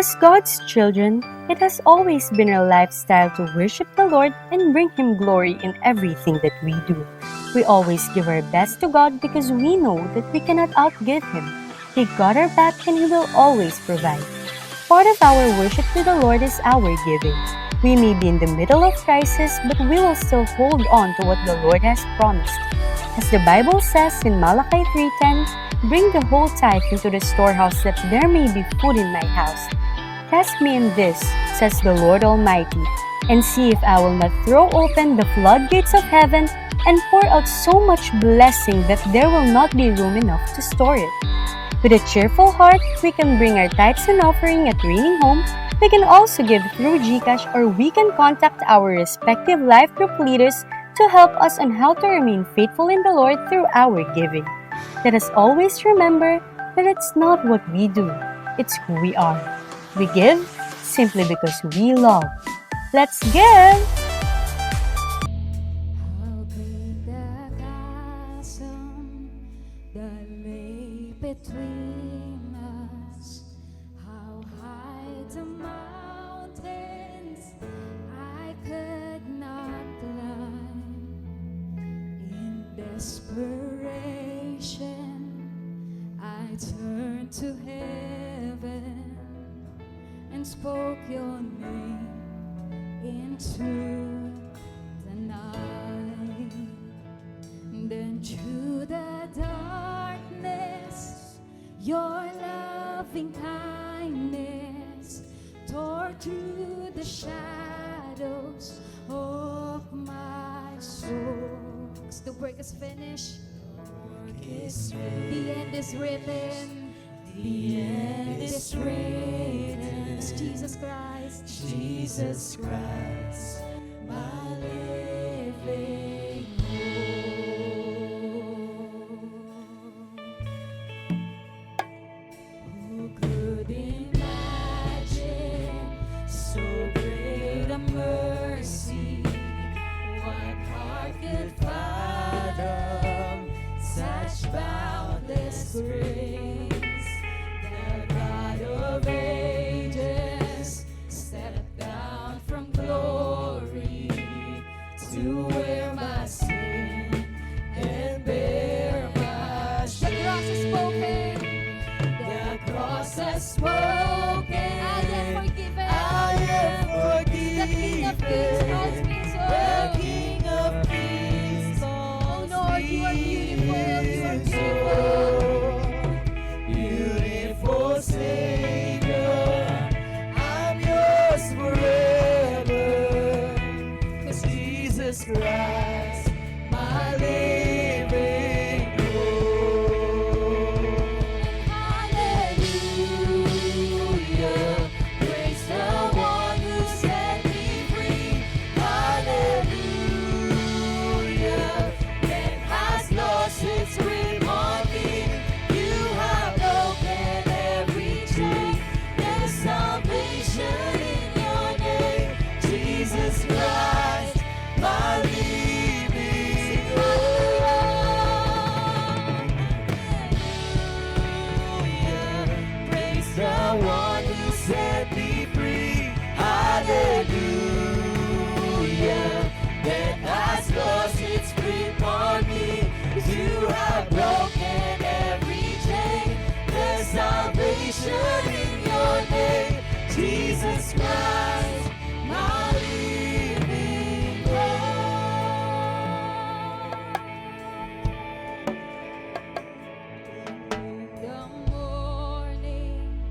As God's children, it has always been our lifestyle to worship the Lord and bring Him glory in everything that we do. We always give our best to God because we know that we cannot outgive Him. He got our back and He will always provide. Part of our worship to the Lord is our giving. We may be in the middle of crisis, but we will still hold on to what the Lord has promised. As the Bible says in Malachi 3:10, "Bring the whole tithe into the storehouse that there may be food in my house. Test me in this, says the Lord Almighty, and see if I will not throw open the floodgates of heaven and pour out so much blessing that there will not be room enough to store it." With a cheerful heart, we can bring our tithes and offering at Raining Home. We can also give through GCash, or we can contact our respective life group leaders to help us on how to remain faithful in the Lord through our giving. Let us always remember that it's not what we do, it's who we are. We give simply because we love. Let's give! How great the chasm that lay between us, how high the mountains I could not climb. In desperation, I turned to heaven and spoke your name into the night. Then through the darkness, your loving kindness tore through the shadows of my soul. The work is finished. The end is written. The end is written. It's Jesus Christ. Jesus Christ, my living hope. Who could imagine so great a mercy? What heart could fathom such boundless grace? The God of ages stepped down from glory to wear my sin and bear my shame. The cross has spoken. The cross has spoken. I am forgiven. I am The King of Kings calls forgiven. me his The own. King of Kings Oh calls Lord, you are me beautiful. You are his beautiful. own. Beautiful Savior, I'm yours forever. 'Cause Jesus Christ, my living hope. Hallelujah, praise the one who set me free. Hallelujah, death has lost its grip on me. You have broken every chain. There's salvation in your name, Jesus Christ, my living hope. Hallelujah, praise the one who set me free. Hallelujah, death has lost its grip on me. You have broken every chain. There's salvation in your name, Jesus Christ, my living hope. In the morning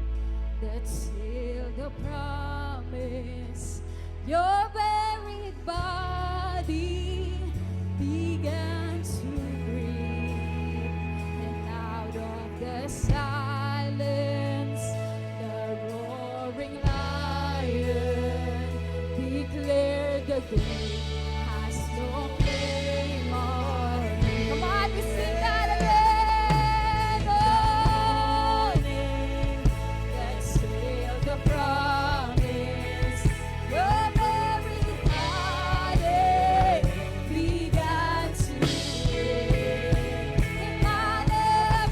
that sealed the promise, your buried body began to breathe, and out of the silence, the roaring lion declared the grave has no claim on me. Come on, we sing that again. Morning that sealed the promise, your buried body began to breathe. And my love,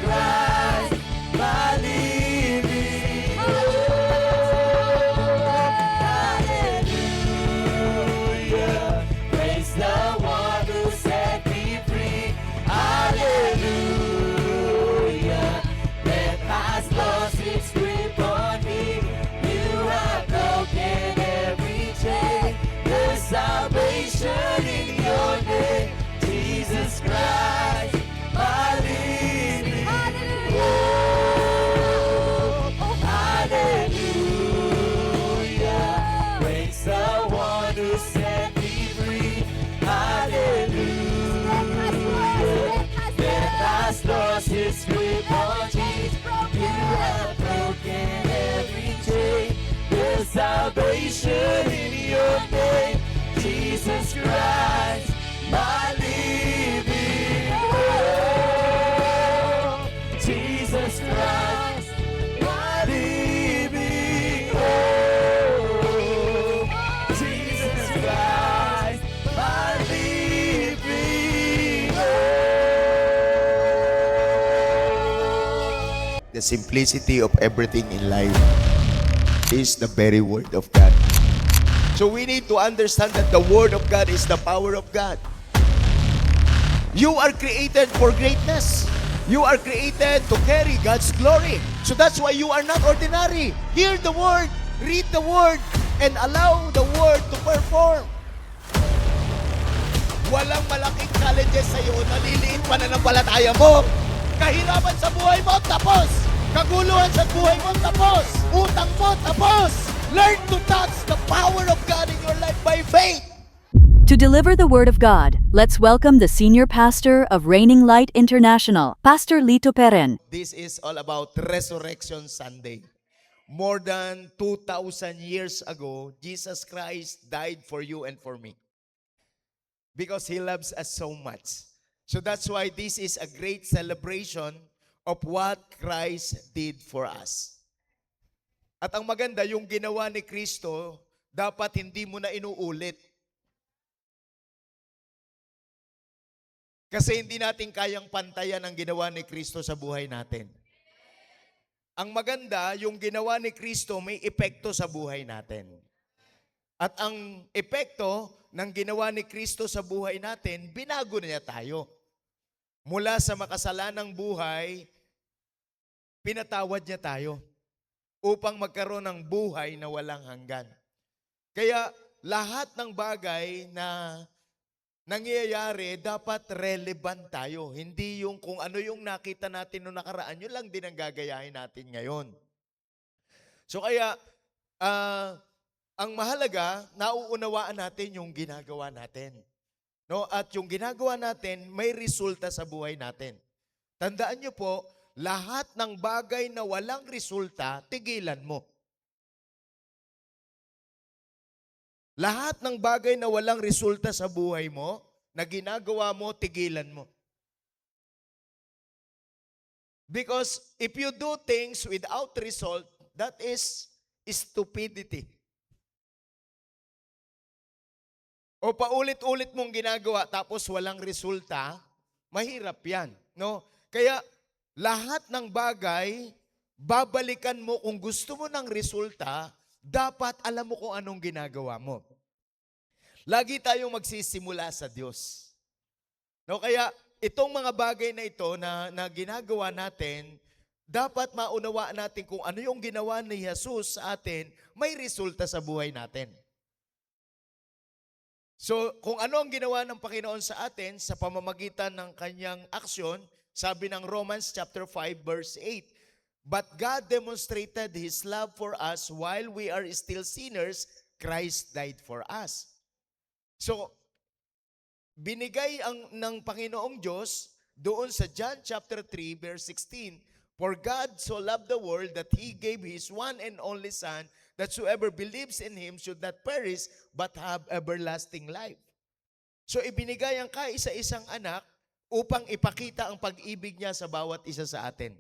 Christ, my living Hallelujah. Praise the one who set me free. Hallelujah. Death has lost its grip on me. You have broken every chain. There's salvation in your name, Jesus Christ, my living hope. Hallelujah. Praise the one who set me free. Hallelujah. Death has lost its grip on me. You have broken every chain. There's salvation in your name, Jesus Christ, my living hope. Jesus Christ, my living hope. Jesus Christ, my living hope. The simplicity of everything in life is the very Word of God. So we need to understand that the Word of God is the power of God. You are created for greatness. You are created to carry God's glory. So that's why you are not ordinary. Hear the Word, read the Word, and allow the Word to perform. Walang malaking challenges sa iyo. Naliliit pananampalataya mo. Kahirapan sa buhay mo, tapos. Kaguluhan sa buhay mo, tapos. Utang mo, tapos. Learn to touch the power of God in your life by faith. To deliver the Word of God, let's welcome the Senior Pastor of Reigning Light International, Pastor Lito Peren. This is all about Resurrection Sunday. More than 2,000 years ago, Jesus Christ died for you and for me. Because He loves us so much. So that's why this is a great celebration of what Christ did for us. At ang maganda, yung ginawa ni Kristo, dapat hindi mo na inuulit. Kasi hindi natin kayang pantayan ang ginawa ni Kristo sa buhay natin. Ang maganda, yung ginawa ni Kristo may epekto sa buhay natin. At ang epekto ng ginawa ni Kristo sa buhay natin, binago na niya tayo. Mula sa makasalanang buhay, pinatawad niya tayo upang magkaroon ng buhay na walang hanggan. Kaya lahat ng bagay na nangyayari, dapat relevant tayo. Hindi yung kung ano yung nakita natin noong nakaraan, yun lang din ang gagayahin natin ngayon. So kaya, ang mahalaga, nauunawaan natin yung ginagawa natin. No? At yung ginagawa natin, may resulta sa buhay natin. Tandaan nyo po, lahat ng bagay na walang resulta, tigilan mo. Lahat ng bagay na walang resulta sa buhay mo, na ginagawa mo, tigilan mo. Because if you do things without result, that is stupidity. O paulit-ulit mong ginagawa tapos walang resulta, mahirap yan. No? Kaya lahat ng bagay, babalikan mo kung gusto mo ng resulta, dapat alam mo kung anong ginagawa mo. Lagi tayong magsisimula sa Diyos. No? Kaya itong mga bagay na ito na ginagawa natin, dapat maunawaan natin kung ano yung ginawa ni Jesus sa atin, may resulta sa buhay natin. So, kung ano ang ginawa ng Panginoon sa atin sa pamamagitan ng kanyang aksyon, sabi ng Romans chapter 5 verse 8, "But God demonstrated His love for us while we are still sinners, Christ died for us." So, binigay ng Panginoong Diyos doon sa John chapter 3 verse 16, "For God so loved the world that He gave His one and only Son, that whoever believes in Him should not perish but have everlasting life." So, ibinigay ang kaisa-isang anak upang ipakita ang pag-ibig niya sa bawat isa sa atin.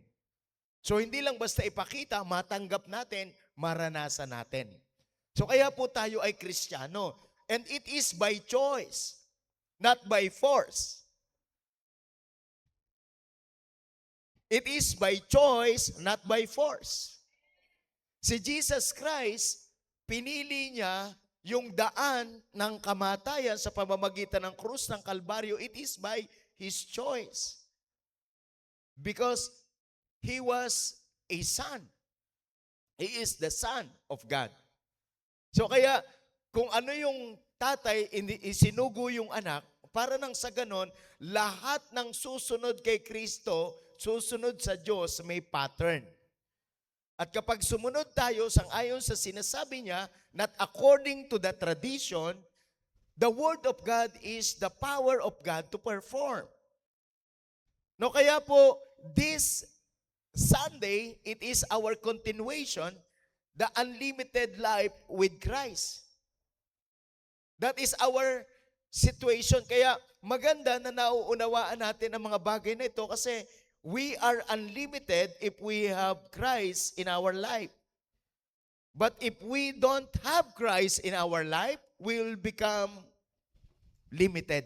So, hindi lang basta ipakita, matanggap natin, maranasan natin. So, kaya po tayo ay Kristiyano. And it is by choice, not by force. It is by choice, not by force. Si Jesus Christ, pinili niya yung daan ng kamatayan sa pamamagitan ng krus ng Kalbaryo. It is by His choice. Because He was a son. He is the Son of God. So kaya, kung ano yung tatay, isinugo yung anak, para nang sa ganon, lahat ng susunod kay Kristo, susunod sa Diyos, may pattern. At kapag sumunod tayo, sang-ayon sa sinasabi niya, not according to the tradition, the Word of God is the power of God to perform. No, kaya po, this Sunday, it is our continuation, the unlimited life with Christ. That is our situation. Kaya maganda na nauunawaan natin ang mga bagay na ito kasi we are unlimited if we have Christ in our life. But if we don't have Christ in our life, we will become limited.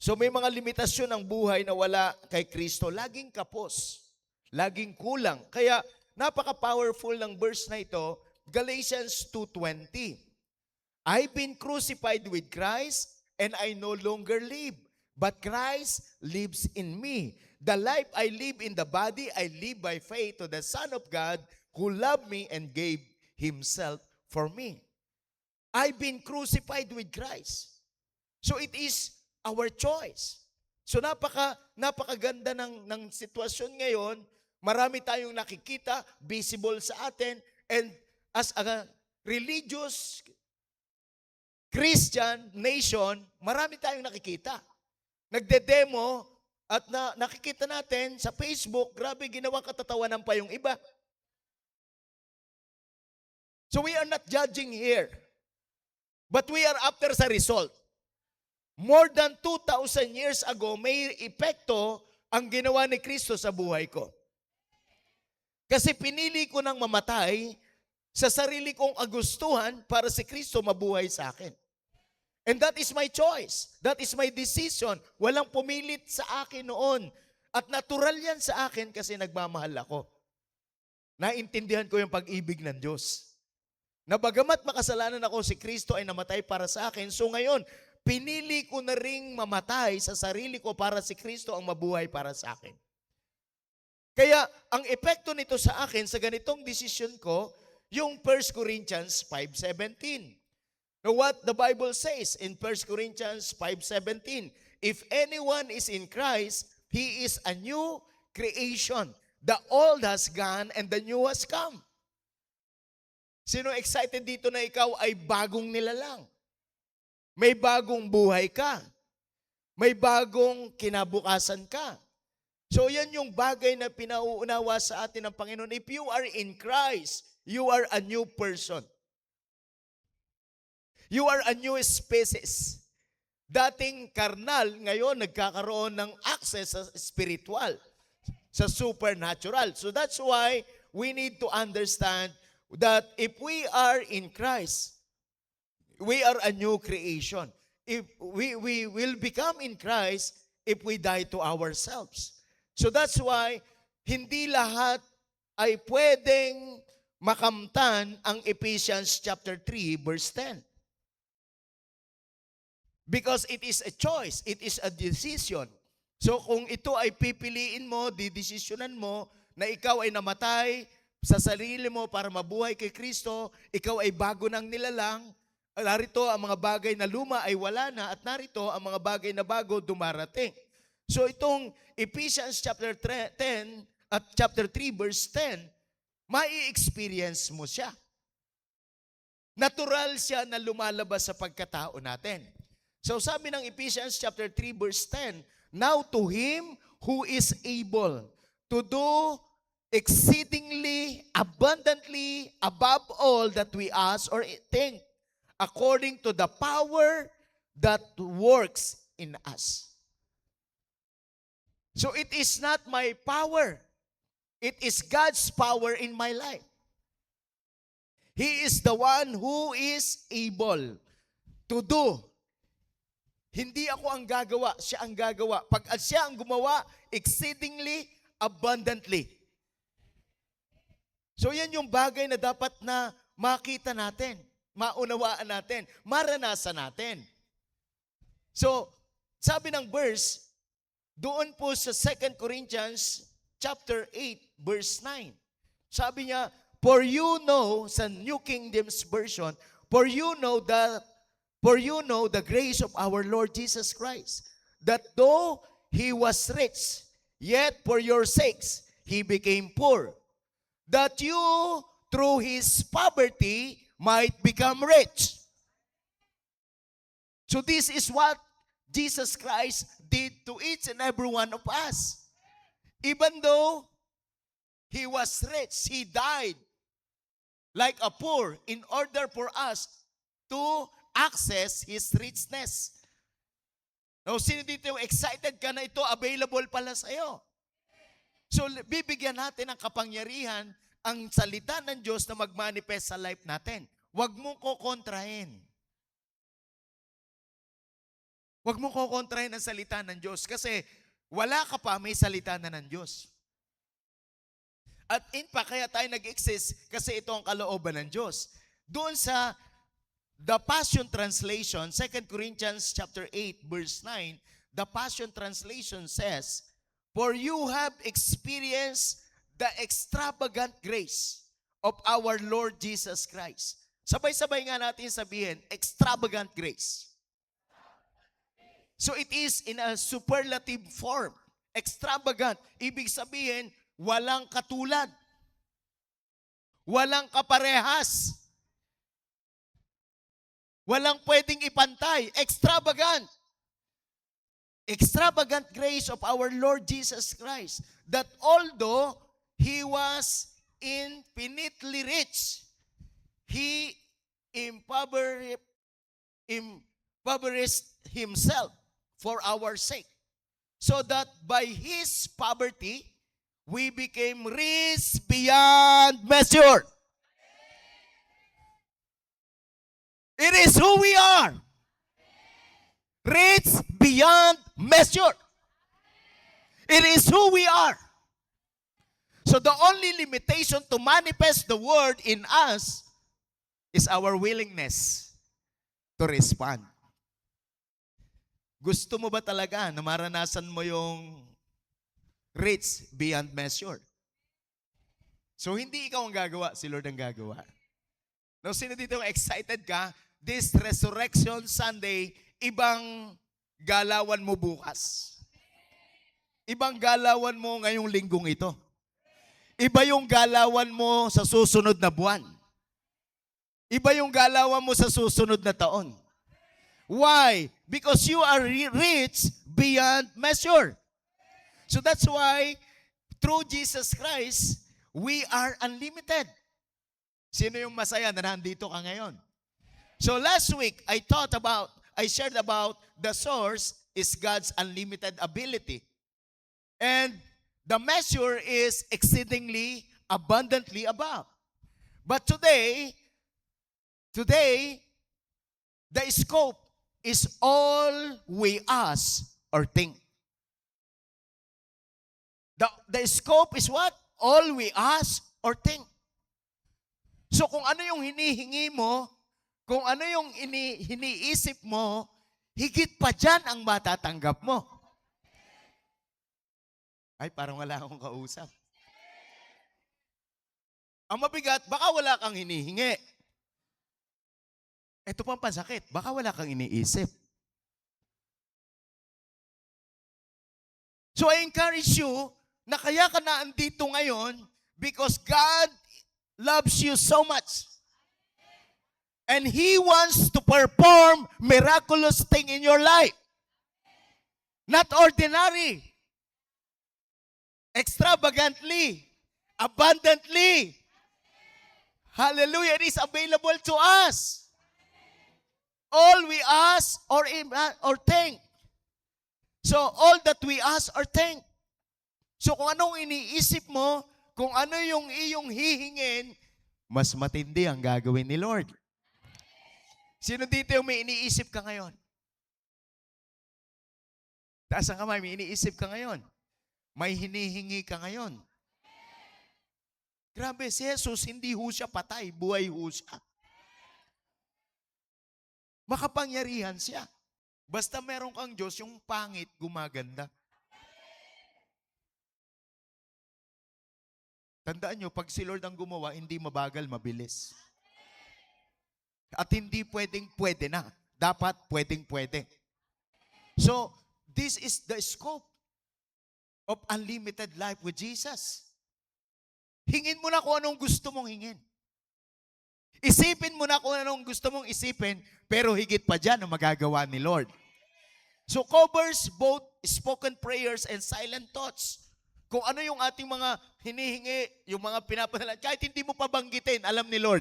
So may mga limitasyon ng buhay na wala kay Kristo. Laging kapos. Laging kulang. Kaya napaka-powerful ng verse na ito, Galatians 2:20. I've been crucified with Christ and I no longer live, but Christ lives in me. The life I live in the body, I live by faith to the Son of God who loved me and gave Himself for me. I've been crucified with Christ. So it is our choice. So napakaganda ng sitwasyon ngayon. Marami tayong nakikita, visible sa atin, and as a religious Christian nation, marami tayong nakikita. Nagde-demo at nakikita natin sa Facebook, grabe ginawang katatawanan pa yung iba. So we are not judging here. But we are after sa result. More than 2,000 years ago, may epekto ang ginawa ni Kristo sa buhay ko. Kasi pinili ko nang mamatay sa sarili kong agustuhan para si Kristo mabuhay sa akin. And that is my choice. That is my decision. Walang pumilit sa akin noon. At natural yan sa akin kasi nagmamahal ako. Naintindihan ko yung pag-ibig ng Diyos. Na bagamat makasalanan ako, si Kristo ay namatay para sa akin. So ngayon, pinili ko na ring mamatay sa sarili ko para si Kristo ang mabuhay para sa akin. Kaya ang epekto nito sa akin sa ganitong desisyon ko, yung 1 Corinthians 5:17. Now what the Bible says in 1 Corinthians 5:17, if anyone is in Christ, he is a new creation. The old has gone and the new has come. Sino excited dito na ikaw ay bagong nilalang? May bagong buhay ka. May bagong kinabukasan ka. So yan yung bagay na pinauunawa sa atin ng Panginoon. If you are in Christ, you are a new person. You are a new species. Dating karnal, ngayon nagkakaroon ng access sa spiritual, sa supernatural. So that's why we need to understand that if we are in Christ, we are a new creation. If we will become in Christ if we die to ourselves. So that's why hindi lahat ay pwedeng makamtan ang Ephesians chapter 3 verse 10. Because it is a choice, it is a decision. So kung ito ay pipiliin mo, didesisyonan mo na ikaw ay namatay sa sarili mo para mabuhay kay Kristo, ikaw ay bago ng nilalang, narito ang mga bagay na luma ay wala na at narito ang mga bagay na bago dumarating. So itong Ephesians chapter 10 at chapter 3 verse 10, mai-experience mo siya. Natural siya na lumalabas sa pagkatao natin. So sabi ng Ephesians chapter 3 verse 10, now to Him who is able to do exceedingly abundantly above all that we ask or think, according to the power that works in us. So it is not my power. It is God's power in my life. He is the one who is able to do Hindi ako ang gagawa, siya ang gagawa. Pag siya ang gumawa, exceedingly, abundantly. So yan yung bagay na dapat na makita natin, maunawaan natin, maranasan natin. So, sabi ng verse, doon po sa 2 Corinthians chapter 8, verse 9. Sabi niya, for you know, sa New King James Version, for you know the grace of our Lord Jesus Christ, that though He was rich, yet for your sakes He became poor, that you through His poverty might become rich. So this is what Jesus Christ did to each and every one of us. Even though He was rich, He died like a poor in order for us to access His richness. Now, sino dito yung excited ka na ito available pala sa'yo? So, bibigyan natin ng kapangyarihan ang salita ng Diyos na mag-manifest sa life natin. Huwag mong kokontrahin. Huwag mong kokontrahin ang salita ng Diyos kasi wala ka pa, may salita na ng Diyos. At in fact, kaya tayo nag-exist kasi ito ang kalooban ng Diyos. Doon sa The Passion Translation, 2 Corinthians chapter 8, verse 9, the Passion Translation says, for you have experienced the extravagant grace of our Lord Jesus Christ. Sabay-sabay nga natin sabihin, extravagant grace. So it is in a superlative form. Extravagant. Ibig sabihin, walang katulad. Walang kaparehas. Walang pwedeng ipantay. Extravagant. Extravagant grace of our Lord Jesus Christ. That although He was infinitely rich, He impoverished Himself for our sake. So that by His poverty, we became rich beyond measure. It is who we are. Rich beyond measure. It is who we are. So the only limitation to manifest the word in us is our willingness to respond. Gusto mo ba talaga na maranasan mo yung rich beyond measure? So hindi ikaw ang gagawa, si Lord ang gagawa. Now, sino dito excited ka? This Resurrection Sunday, ibang galawan mo bukas. Ibang galawan mo ngayong linggong ito. Iba yung galawan mo sa susunod na buwan. Iba yung galawan mo sa susunod na taon. Why? Because you are rich beyond measure. So that's why, through Jesus Christ, we are unlimited. Sino yung masaya na nandito ka ngayon? So last week, I shared about the source is God's unlimited ability. And the measure is exceedingly abundantly above. But today, the scope is all we ask or think. The scope is what? All we ask or think. So kung ano yung hinihingi mo, kung ano yung hiniisip mo, higit pa dyan ang matatanggap mo. Ay, parang wala akong kausap. Ang mabigat, baka wala kang hinihingi. Ito pang pansakit, baka wala kang iniisip. So I encourage you na kaya ka na andito ngayon because God loves you so much. And He wants to perform miraculous thing in your life. Not ordinary. Extravagantly. Abundantly. Hallelujah. It is available to us. All we ask or think. So, all that we ask or think. So, kung anong iniisip mo, kung ano yung iyong hihingin, mas matindi ang gagawin ni Lord. Sino dito yung may iniisip ka ngayon? Taas ang kamay, may iniisip ka ngayon. May hinihingi ka ngayon. Grabe, si Jesus, hindi ho siya patay, buhay ho siya. Makapangyarihan siya. Basta meron kang Diyos, yung pangit, gumaganda. Tandaan nyo, pag si Lord ang gumawa, hindi mabagal, mabilis. At hindi pwedeng-pwede na. Dapat pwedeng-pwede. So, this is the scope of unlimited life with Jesus. Hingin mo na kung anong gusto mong hingin. Isipin mo na kung anong gusto mong isipin, pero higit pa dyan ang magagawa ni Lord. So, covers both spoken prayers and silent thoughts. Kung ano yung ating mga hinihingi, yung mga pinapadala, kahit hindi mo pabanggitin, alam ni Lord.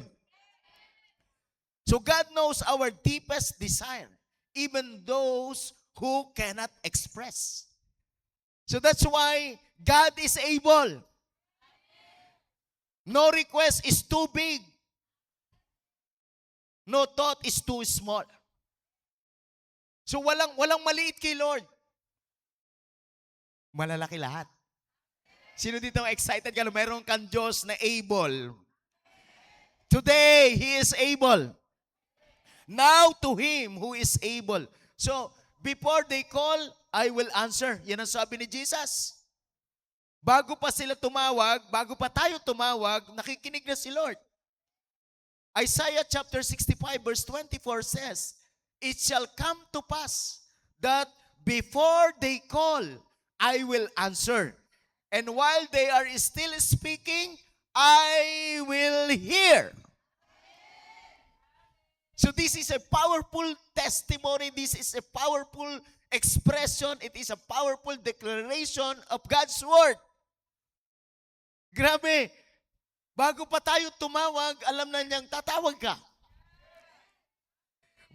So God knows our deepest desire, even those who cannot express. So that's why God is able. No request is too big. No thought is too small. So walang maliit kay Lord. Malalaki lahat. Sino dito excited ka? Meron kang Diyos na able. Today, He is able. Now to Him who is able. So, before they call, I will answer. Yan ang sabi ni Jesus. Bago pa sila tumawag, bago pa tayo tumawag, nakikinig na si Lord. Isaiah chapter 65 verse 24 says, "It shall come to pass that before they call, I will answer. And while they are still speaking, I will hear." So this is a powerful testimony. This is a powerful expression. It is a powerful declaration of God's word. Grabe. Bago pa tayo tumawag, alam na niyang tatawag ka.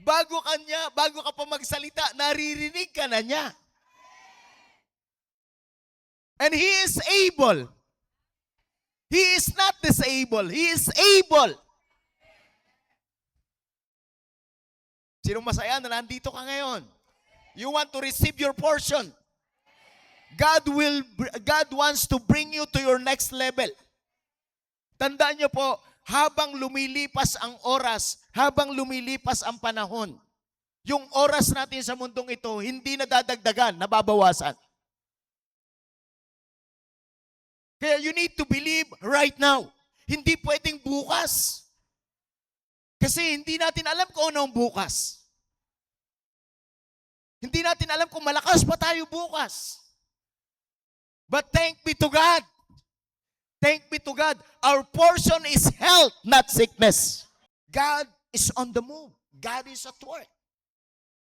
Bago ka pa magsalita, naririnig ka na niya. And He is able. He is not disabled. He is able. Sinong masaya na nandito ka ngayon? You want to receive your portion. God wants to bring you to your next level. Tandaan niyo po, habang lumilipas ang oras, habang lumilipas ang panahon, yung oras natin sa mundong ito, hindi nadadagdagan, nababawasan. Kaya you need to believe right now. Hindi pwedeng bukas. Kasi hindi natin alam kung anong bukas. Hindi natin alam kung malakas pa tayo bukas. But thank be to God. Thank be to God. Our portion is health, not sickness. God is on the move. God is at work.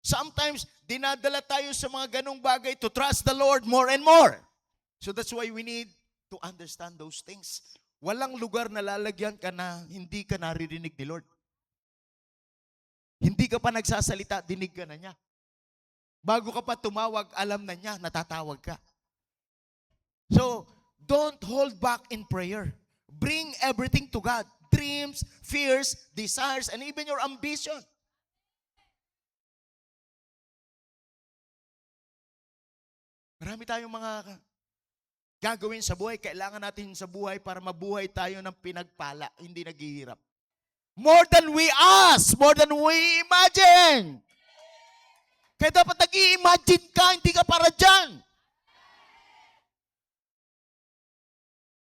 Sometimes, dinadala tayo sa mga ganong bagay to trust the Lord more and more. So that's why we need to understand those things. Walang lugar na lalagyan ka na hindi ka naririnig ni Lord. Hindi ka pa nagsasalita, dinig ka na niya. Bago ka pa tumawag, alam na niya, natatawag ka. So, don't hold back in prayer. Bring everything to God. Dreams, fears, desires, and even your ambition. Marami tayong mga gagawin sa buhay. Kailangan natin sa buhay para mabuhay tayo ng pinagpala, hindi naghihirap. More than we ask, more than we imagine. Kaya dapat nag-i-imagine ka, hindi ka para dyan.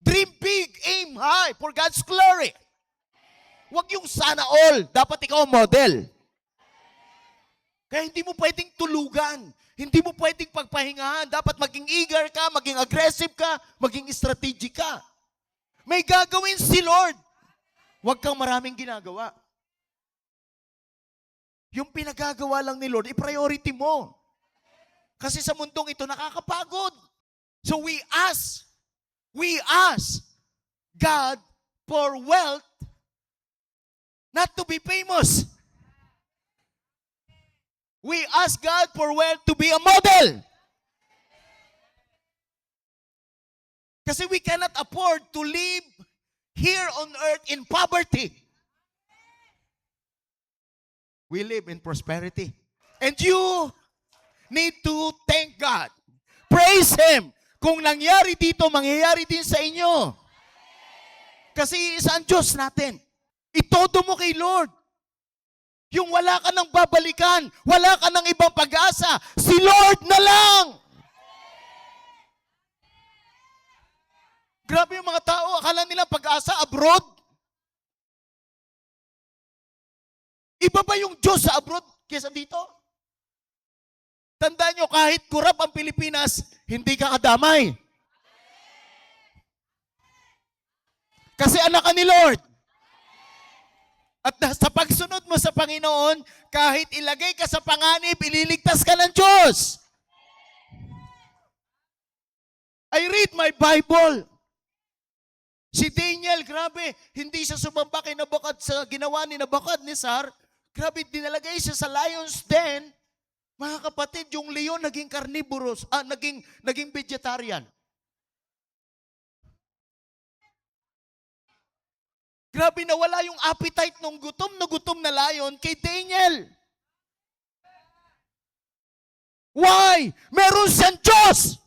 Dream big, aim high for God's glory. Huwag yung sana all. Dapat ikaw ang model. Kaya hindi mo pwedeng tulugan. Hindi mo pwedeng pagpahingahan. Dapat maging eager ka, maging aggressive ka, maging strategic ka. May gagawin si Lord. Huwag kang maraming ginagawa. Yung pinagagawa lang ni Lord, i-priority mo. Kasi sa mundong ito, nakakapagod. So we ask God for wealth, not to be famous. We ask God for wealth to be a model. Kasi we cannot afford to live here on earth in poverty. We live in prosperity. And need to thank God. Praise Him. Kung nangyari dito, mangyayari din sa inyo. Kasi isa ang Diyos natin. Itodo mo kay Lord. Yung wala ka nang babalikan, wala ka nang ibang pag-asa, si Lord na lang. Grabe yung mga tao, akala nila pag-asa abroad. Iba ba yung Diyos sa abroad kaysa dito? Tandaan nyo, kahit kurap ang Pilipinas, hindi ka kadamay. Kasi anak ka ni Lord. At sa pagsunod mo sa Panginoon, kahit ilagay ka sa panganib, ililigtas ka ng Diyos. I read my Bible. Si Daniel, grabe, hindi siya sumamba kay sa ginawa ni Nabukadnezar. Grabe, dinalagay siya sa lion's den. Mga kapatid, yung leon naging carnivorous, naging vegetarian. Grabe, nawala yung appetite ng gutom na lion kay Daniel. Why? Meron siyang Diyos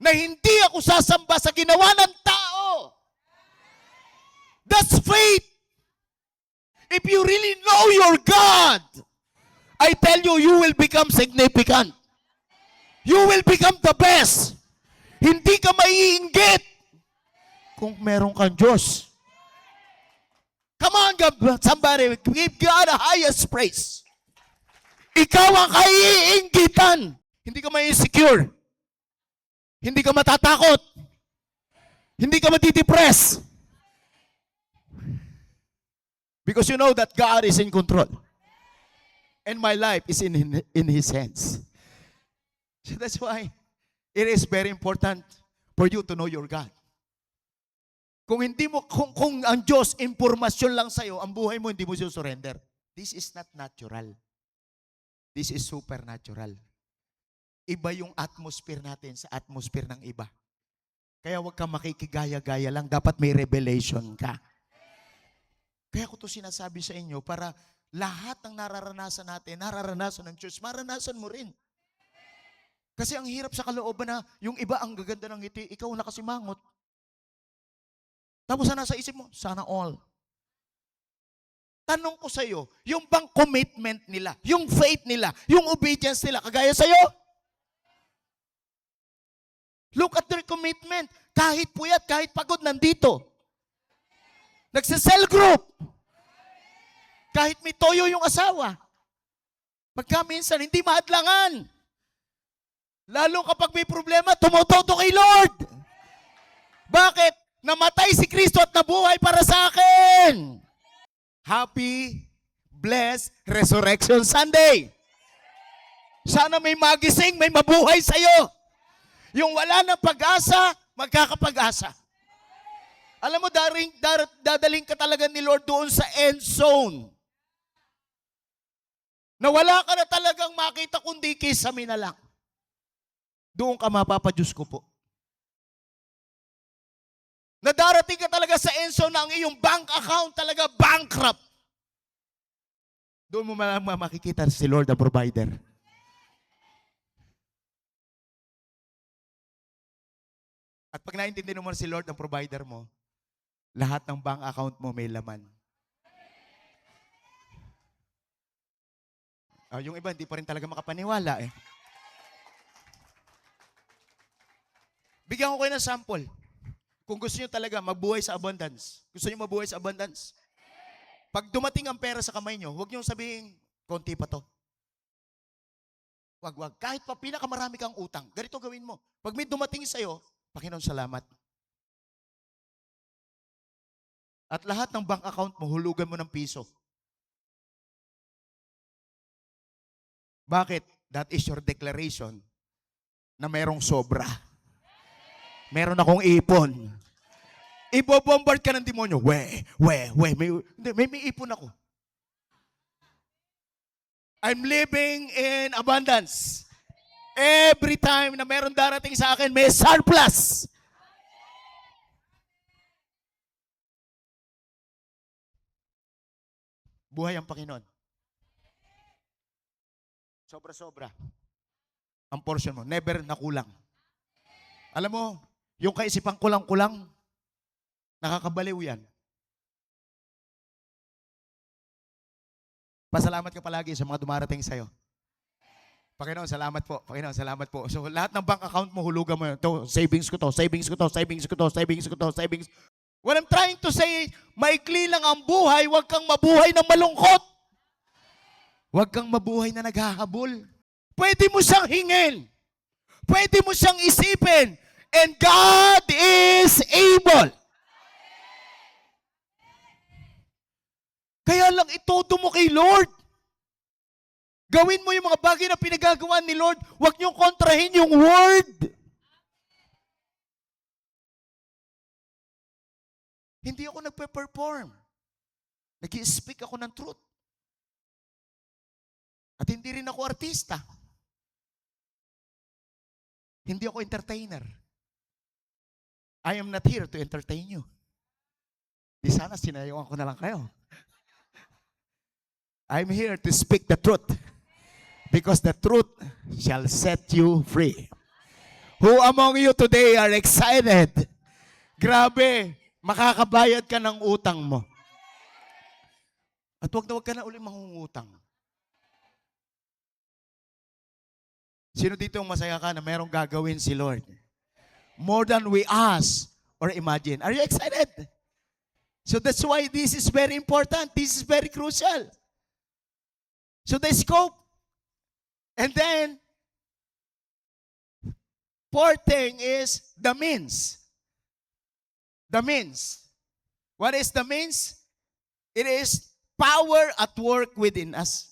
na hindi ako sasamba sa ginawa ng tao. That's faith. If you really know your God, I tell you, you will become significant. You will become the best. Hindi ka maiinggit kung meron kang Diyos. Come on, somebody, give God the highest praise. Ikaw ang kaiinggitan. Hindi ka mai-insecure. Hindi ka matatakot. Hindi ka matidepress. Because you know that God is in control. And my life is in His hands. So that's why it is very important for you to know your God. Kung hindi mo, kung ang Diyos, impormasyon lang sa'yo, ang buhay mo, hindi mo siya surrender. This is not natural. This is supernatural. Iba yung atmosphere natin sa atmosphere ng iba. Kaya huwag kang makikigaya-gaya lang. Dapat may revelation ka. Kaya ko to sinasabi sa inyo para lahat ng nararanasan natin, nararanasan ng Diyos, maranasan mo rin. Kasi ang hirap sa kalooban na yung iba ang gaganda ng ngiti, ikaw nakasimangot. Tapos nasa isip mo, sana all. Tanong ko sa iyo, yung bang commitment nila, yung faith nila, yung obedience nila, kagaya sa iyo? Look at their commitment. Kahit puyat, kahit pagod, nandito. Nagsa-cell group. Kahit may toyo yung asawa. Pagka minsan, hindi mahadlangan. Lalo kapag may problema, tumotodo kay Lord. Bakit? Namatay si Kristo at nabuhay para sa akin. Happy, blessed Resurrection Sunday. Sana may magising, may mabuhay sa'yo. Yung wala ng pag-asa, magkakapag-asa. Alam mo, dadaling ka talaga ni Lord doon sa end zone. Na wala ka na talagang makita kundi kisame na lang. Doon ka mapapa-Diyos ko po. Na darating ka talaga sa end zone na ang iyong bank account talaga bankrupt. Doon mo makikita si Lord ang provider. At pag naintindihan mo si Lord ang provider mo, lahat ng bank account mo may laman. Yung iba, hindi pa rin talaga makapaniwala eh. Bigyan ko kayo ng sample. Kung gusto nyo talaga mabuhay sa abundance, gusto nyo mabuhay sa abundance, pag dumating ang pera sa kamay nyo, huwag nyo sabihin, konti pa to. Wag. Kahit pa pinakamarami kang utang, ganito gawin mo. Pag may dumating sa'yo, Panginoon, salamat. At lahat ng bank account mo, hulugan mo ng piso. Bakit? That is your declaration na mayroong sobra. Meron akong ipon. Ibobombard ka ng demonyo. May ipon ako. I'm living in abundance. Every time na meron darating sa akin, may surplus. Buhay ang Panginoon. Sobra-sobra. Ang portion mo. Never na kulang. Alam mo, yung kaisipang kulang-kulang, nakakabaliw yan. Pasalamat ka palagi sa mga dumarating sa'yo. Panginoon, salamat po. Panginoon, salamat po. So, lahat ng bank account mo, hulugan mo yun. Ito, savings ko to, savings ko to, savings ko to, savings ko to, savings. What I'm trying to say, maikli lang ang buhay, huwag kang mabuhay ng malungkot. Huwag kang mabuhay na naghahabol. Pwede mo siyang hingin. Pwede mo siyang isipin. And God is able. Kaya lang itodo mo kay Lord. Gawin mo yung mga bagay na pinagagawa ni Lord. Huwag niyong kontrahin yung word. Hindi ako nagpe-perform. Nag-i-speak ako ng truth. At hindi rin ako artista. Hindi ako entertainer. I am not here to entertain you. Di sana sinayawan ko na lang kayo. I'm here to speak the truth. Because the truth shall set you free. Who among you today are excited? Grabe, makakabayad ka ng utang mo. At huwag na huwag ka na ulit mangungutang. Sino dito ang masaya ka na merong gagawin si Lord? More than we ask or imagine. Are you excited? So that's why this is very important. This is very crucial. So the scope. And then, fourth thing is the means. The means. What is the means? It is power at work within us.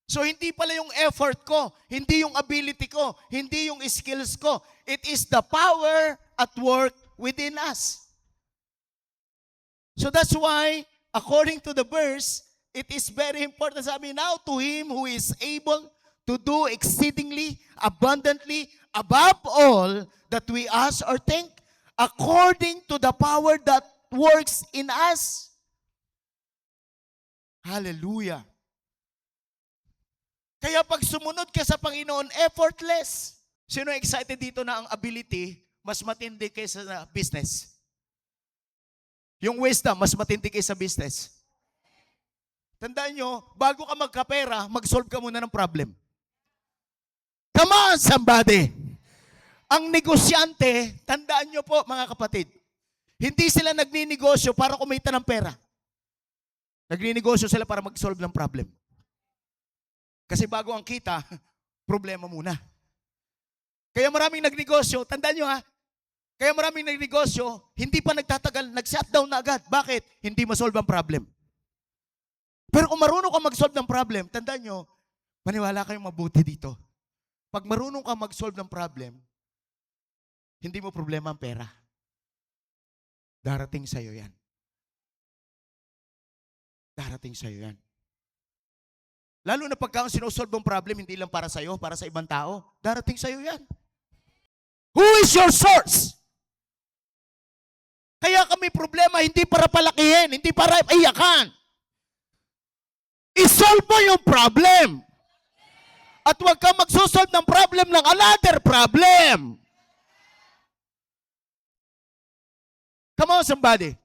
So hindi pala yung effort ko, hindi yung ability ko, hindi yung skills ko. It is the power at work within us. So that's why, according to the verse, it is very important. Sabi, now to Him who is able to do exceedingly, abundantly, above all that we ask or think, according to the power that works in us. Hallelujah. Kaya pag sumunod ka sa Panginoon, effortless. Sino excited dito na ang ability mas matindi kaysa sa business? Yung wisdom mas matindi kaysa business. Tandaan nyo, bago ka magkapera, mag-solve ka muna ng problem. Come on, somebody! Ang negosyante, tandaan nyo po mga kapatid, hindi sila nagninegosyo para kumita ng pera. Nagninegosyo sila para mag-solve ng problem. Kasi bago ang kita, problema muna. Kaya maraming nagnegosyo, tandaan nyo ha, kaya maraming nagnegosyo, hindi pa nagtatagal, nag-shutdown na agad. Bakit? Hindi masolve ang problem. Pero kung marunong ka mag-solve ng problem, tandaan nyo, maniwala kayong mabuti dito. Pag marunong ka mag-solve ng problem, hindi mo problema ang pera. Darating sa'yo yan. Darating sa'yo yan. Lalo na pagka ang sinusolve ang problem, hindi lang para sa'yo, para sa ibang tao, darating sa'yo yan. Who is your source? Kaya kami problema, hindi para palakihin, hindi para iyakan. I-solve mo yung problem. At huwag kang magsosolve ng problem ng another problem. Come on, somebody.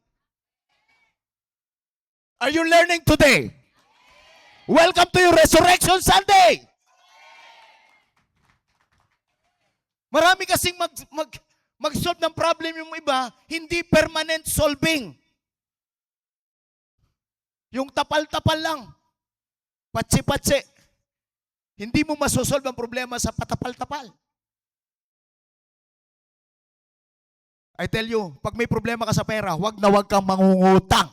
Are you learning today? Welcome to your Resurrection Sunday. Marami kasing mag-solve ng problem yung iba, hindi permanent solving. Yung tapal-tapal lang. Patsi-patsi. Hindi mo masosolve ang problema sa patapal-tapal. I tell you, pag may problema ka sa pera, huwag na huwag kang mangungutang.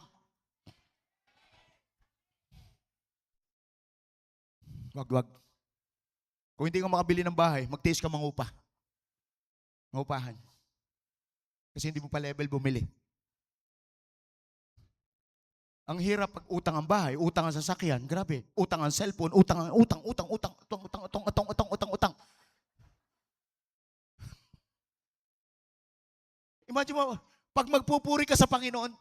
Wag. Kung hindi ka makabili ng bahay, magtiis ka mangupa. Mangupahan. Kasi hindi mo pa level bumili. Ang hirap pag utang ang bahay, utang ang sasakyan, grabe. Utang ang cellphone, utang. Imagine mo, pag magpupuri ka sa Panginoon,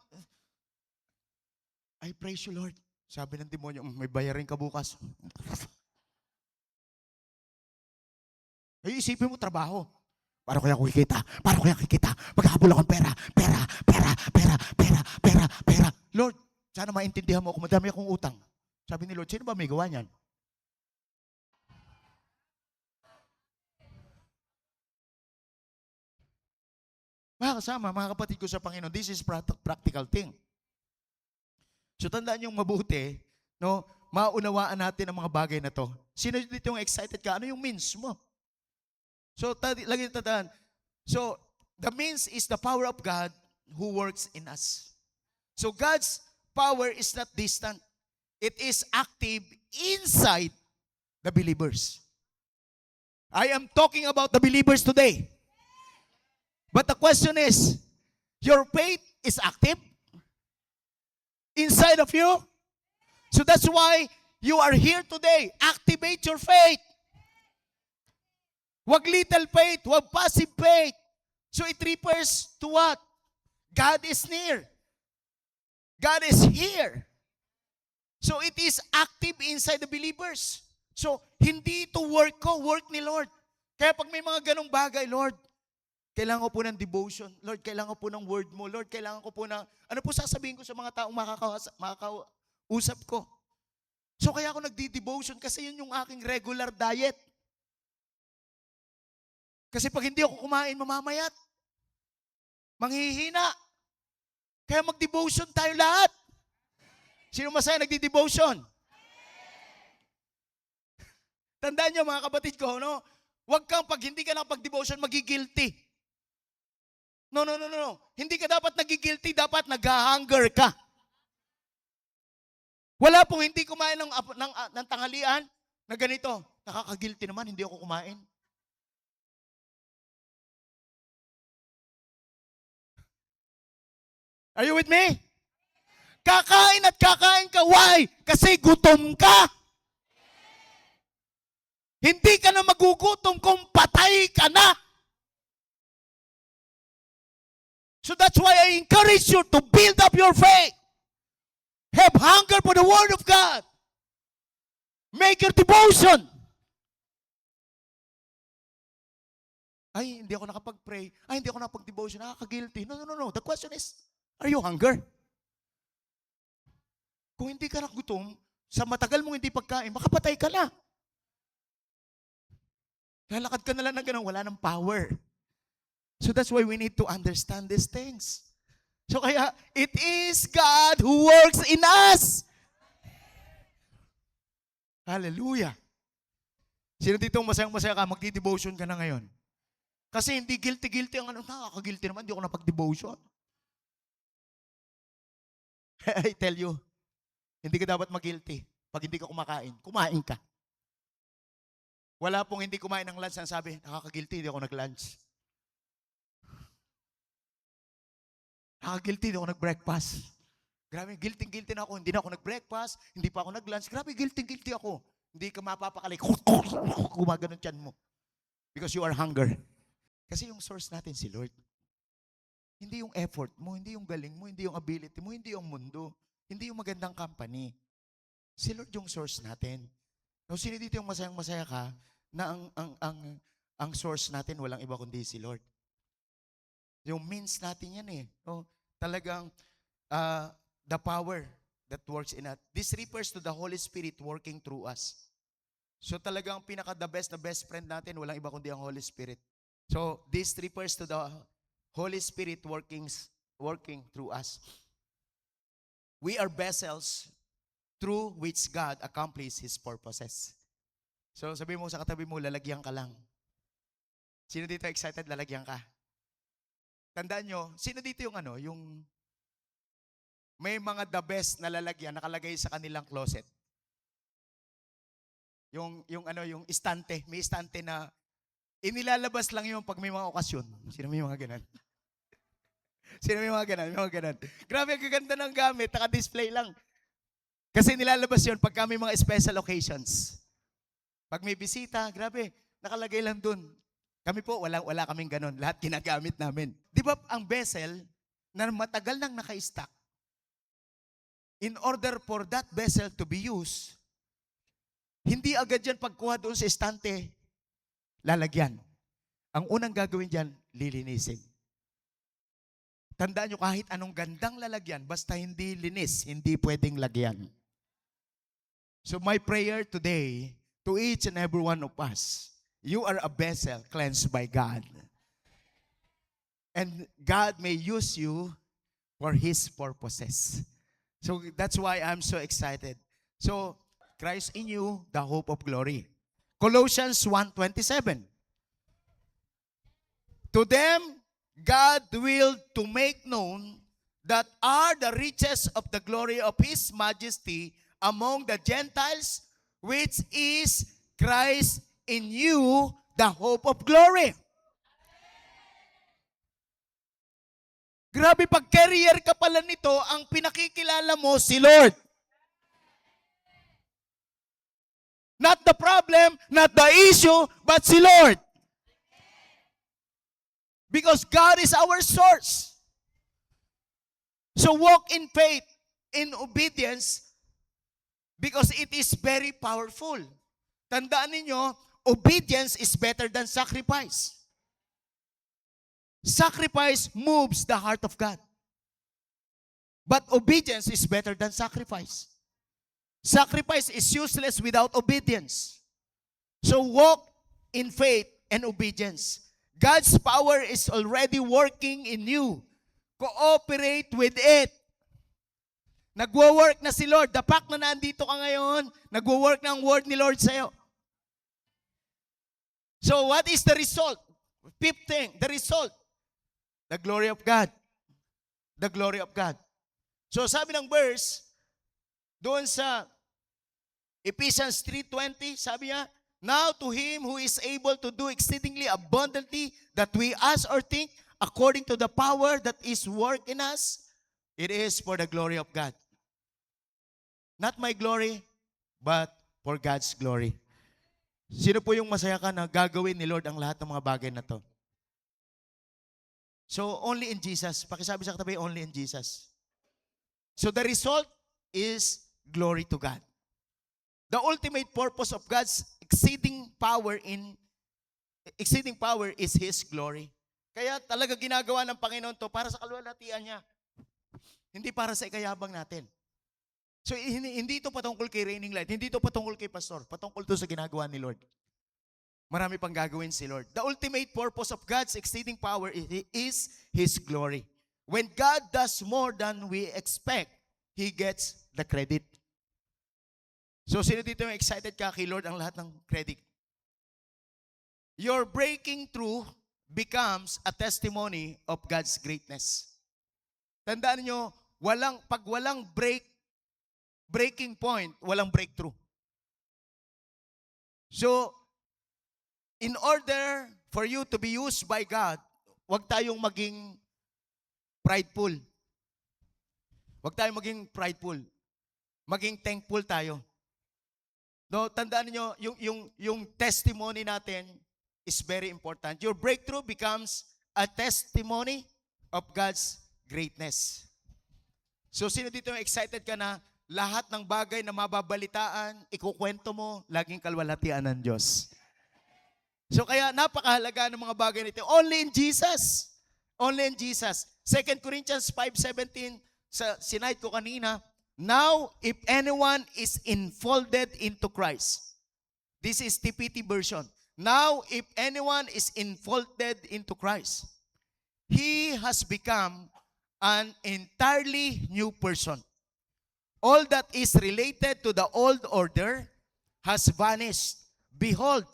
I praise you, Lord. Sabi ng demonyo, may bayarin ka bukas. Ay, isipin mo, trabaho. Para ko yan kikita. Para ko yan kikita. Maghahabol akong pera. Pera, pera, pera, pera, pera, pera. Lord, sana maintindihan mo ako, madami akong utang. Sabi ni Lord, sino ba may gawa niyan? Mga kasama, mga kapatid ko sa Panginoon, this is practical thing. So tandaan yung mabuti, no? Maunawaan natin ang mga bagay na to. Sino dito yung excited ka? Ano yung means mo? So, lagi tandaan. So, the means is the power of God who works in us. So, God's power is not distant. It is active inside the believers. I am talking about the believers today. But the question is, your faith is active inside of you? So that's why you are here today. Activate your faith. Wag little faith, wag passive faith. So it refers to what? God is near. God is here. So it is active inside the believers. So hindi ito work ko, work ni Lord. Kaya pag may mga ganong bagay, Lord, kailangan ko po ng devotion. Lord, kailangan ko po ng word mo. Lord, kailangan ko po ng, ano po sasabihin ko sa mga taong makakausap ko. So kaya ako nagdi-devotion kasi yun yung aking regular diet. Kasi pag hindi ako kumain, mamamayat. Manghihina. Kaya mag-devotion tayo lahat. Sino masaya nagdi-devotion? Tandaan nyo mga kapatid ko, no? Huwag kang pag hindi ka nakapag-devotion, magigilty. No. Hindi ka dapat nagigilty, dapat nag-hunger ka. Wala pong hindi kumain ng tanghalian na ganito. Nakakagilty naman, hindi ako kumain. Are you with me? Kakain at kakain ka. Why? Kasi gutom ka. Hindi ka na magugutom kung patay ka na. So that's why I encourage you to build up your faith. Have hunger for the Word of God. Make your devotion. Ay, hindi ako nakapag-pray. Ay, hindi ako nakapag-devotion. Nakaka-guilty. No. The question is, are you hunger? Kung hindi ka nagutom, sa matagal mong hindi pagkain, makapatay ka na. Lalakad ka na lang ng ganun, wala ng power. So that's why we need to understand these things. So kaya, it is God who works in us. Hallelujah. Sino dito masayang-masaya ka, magdi-devotion ka na ngayon? Kasi hindi guilty ang ano, nakaka-guilty naman, hindi ako napag-devotion. I tell you, hindi ka dapat mag-guilty pag hindi ka kumakain. Kumain ka. Wala pong hindi kumain ng lunch ang sabi, nakaka-guilty, hindi ako nag-lunch. Nakaka-guilty, hindi ako nag-breakfast. Grabe, guilty na ako. Hindi na ako nag-breakfast, hindi pa ako nag-lunch. Grabe, guilty ako. Hindi ka mapapakali. Gumaganon tiyan mo. Because you are hunger. Kasi yung source natin si Lord. Hindi yung effort mo, hindi yung galing mo, hindi yung ability mo, hindi yung mundo, hindi yung magandang company. Si Lord yung source natin. No, sino dito yung masayang-masaya ka na ang source natin walang iba kundi si Lord. Yung means natin yan eh. No? Talagang the power that works in us. This refers to the Holy Spirit working through us. So talagang pinaka-the best na best friend natin, walang iba kundi ang Holy Spirit. So this refers to the Holy Spirit working through us. We are vessels through which God accomplishes His purposes. So sabi mo sa katabi mo, lalagyan ka lang. Sino dito excited lalagyan ka? Tandaan nyo, sino dito yung yung may mga the best na lalagyan nakalagay sa kanilang closet? Yung istante, may istante na inilalabas lang yun pag may mga okasyon. Sino may mga ganun? Sino may mga ganun? Grabe, ang gaganda ng gamit, naka-display lang. Kasi nilalabas yun pag may mga special occasions. Pag may bisita, grabe, nakalagay lang dun. Kami po, wala kaming ganun. Lahat ginagamit namin. Di ba ang vessel na matagal nang naka-stock, in order for that vessel to be used, hindi agad yan pagkuha doon sa estante, lalagyan. Ang unang gagawin dyan, lilinisin. Tandaan nyo, kahit anong gandang lalagyan, basta hindi linis, hindi pwedeng lagyan. So my prayer today, to each and every one of us, you are a vessel cleansed by God. And God may use you for His purposes. So that's why I'm so excited. So, Christ in you, the hope of glory. Colossians 1:27. To them, God willed to make known that are the riches of the glory of His majesty among the Gentiles, which is Christ in you, the hope of glory. Grabe, pag carrier ka pala nito, ang pinakikilala mo si Lord. Not the problem, not the issue, but si Lord. Because God is our source. So walk in faith, in obedience, because it is very powerful. Tandaan ninyo, obedience is better than sacrifice. Sacrifice moves the heart of God. But obedience is better than sacrifice. Sacrifice is useless without obedience. So walk in faith and obedience. God's power is already working in you. Cooperate with it. Nagwo-work na si Lord. The fact na nandito ka ngayon, nagwo-work na ang word ni Lord sa'yo. So what is the result? Fifth thing, the result. The glory of God. The glory of God. So sabi ng verse, doon sa Ephesians 3:20, sabi niya, now to Him who is able to do exceedingly abundantly that we ask or think, according to the power that is work in us, it is for the glory of God. Not my glory, but for God's glory. Sino po yung masaya ka na gagawin ni Lord ang lahat ng mga bagay na to? So, only in Jesus. Pakisabi sa katabi, only in Jesus. So, the result is glory to God. The ultimate purpose of God's exceeding power is His glory. Kaya talaga ginagawa ng Panginoon to para sa kaluwalhatian niya. Hindi para sa ikayabang natin. So, hindi ito patungkol kay Raining Light. Hindi ito patungkol kay Pastor. Patungkol to sa ginagawa ni Lord. Marami pang gagawin si Lord. The ultimate purpose of God's exceeding power is His glory. When God does more than we expect, He gets the credit. So, sino dito yung excited ka kay Lord ang lahat ng credit? Your breaking through becomes a testimony of God's greatness. Tandaan nyo, pag walang breaking point, walang breakthrough. So, in order for you to be used by God, huwag tayong maging prideful. Huwag tayong maging prideful. Maging thankful tayo. No, tandaan niyo, yung testimony natin is very important. Your breakthrough becomes a testimony of God's greatness. So, sino dito yung excited ka na lahat ng bagay na mababalitaan, ikukwento mo, laging kalwalhatian ng Diyos. So, kaya napakahalaga ng mga bagay nito. Only in Jesus. Only in Jesus. 2 Corinthians 5:17, sinight ko kanina, now, if anyone is enfolded into Christ. This is TPT version. Now, if anyone is enfolded into Christ, he has become an entirely new person. All that is related to the old order has vanished. Behold,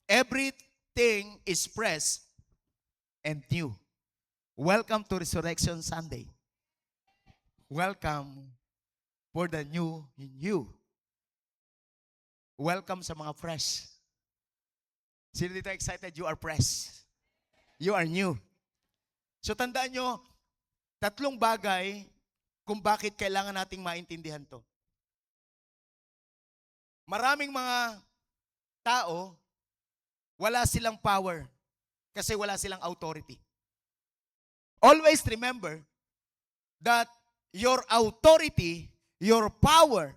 everything is fresh and new. Welcome to Resurrection Sunday. Welcome for the new in you. Welcome sa mga fresh. Sino dito excited? You are fresh. You are new. So tandaan nyo, tatlong bagay kung bakit kailangan nating maintindihan to. Maraming mga tao, wala silang power kasi wala silang authority. Always remember that your authority, your power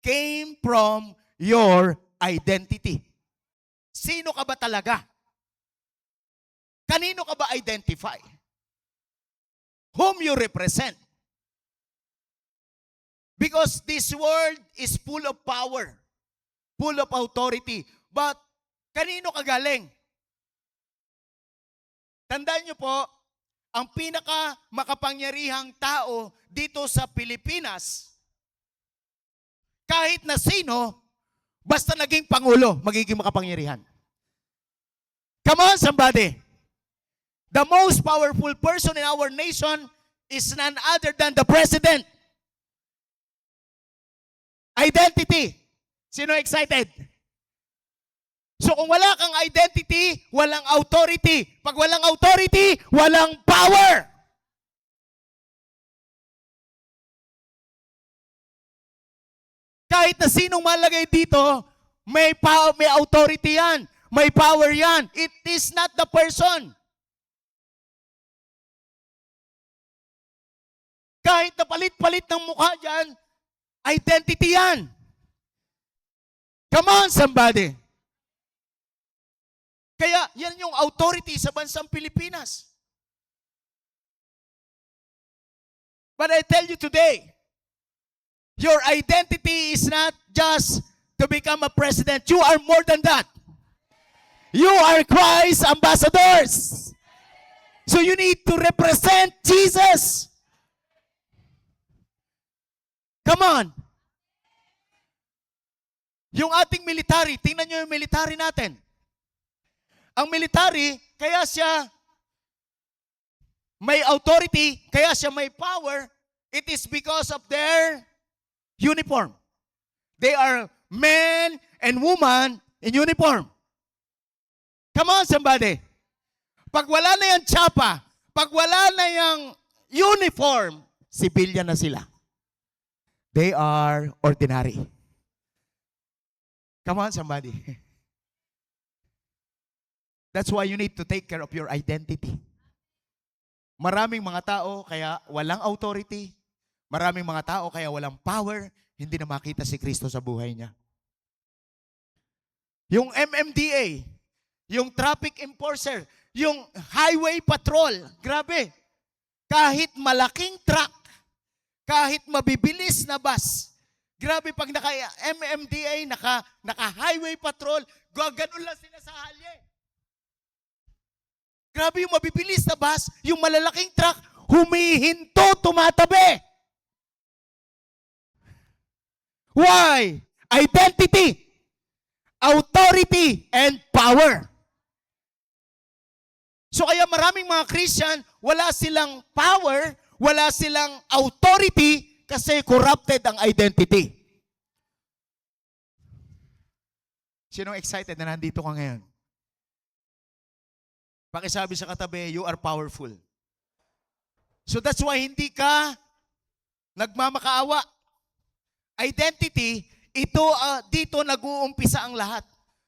came from your identity. sino ka ba talaga? Kanino ka ba identify? Whom you represent? Because this world is full of power, full of authority. But kanino ka galing? Tandaan niyo po, ang pinaka makapangyarihang tao dito sa Pilipinas, kahit na sino, basta naging pangulo, magiging makapangyarihan. Come on, somebody. The most powerful person in our nation is none other than the president. Identity. Sino excited? So kung wala kang identity, walang authority. Pag walang authority, walang power. Kahit na sinong malagay dito, may power, may authority yan. May power yan. It is not the person. Kahit na palit-palit ng mukha dyan, identity yan. Come on, somebody. Kaya yan yung authority sa bansang Pilipinas. But I tell you today, your identity is not just to become a president. You are more than that. You are Christ's ambassadors. So you need to represent Jesus. Come on. Yung ating military, tingnan nyo yung military natin. Ang military, kaya siya may authority, kaya siya may power, it is because of their uniform. They are men and women in uniform. Come on, somebody. Pag wala na yung tsapa, pag wala na yung uniform, civilian na sila. They are ordinary. Come on, somebody. That's why you need to take care of your identity. Maraming mga tao kaya walang authority. Maraming mga tao kaya walang power. Hindi na makita si Kristo sa buhay niya. Yung MMDA, yung traffic enforcer, yung highway patrol, grabe. Kahit malaking truck, kahit mabibilis na bus, grabe pag naka-MMDA, naka-highway patrol, gano'n lang sila sa halye. Grabe yung mabibilis na bus, yung malalaking truck, humihinto, tumatabi. Why? Identity, authority, and power. So kaya maraming mga Christian, wala silang power, wala silang authority kasi corrupted ang identity. Sinong excited na nandito ka ngayon? Pakisabi sa katabi, you are powerful. So that's why hindi ka nagmamakaawa. Identity, ito dito nag-uumpisa ang lahat.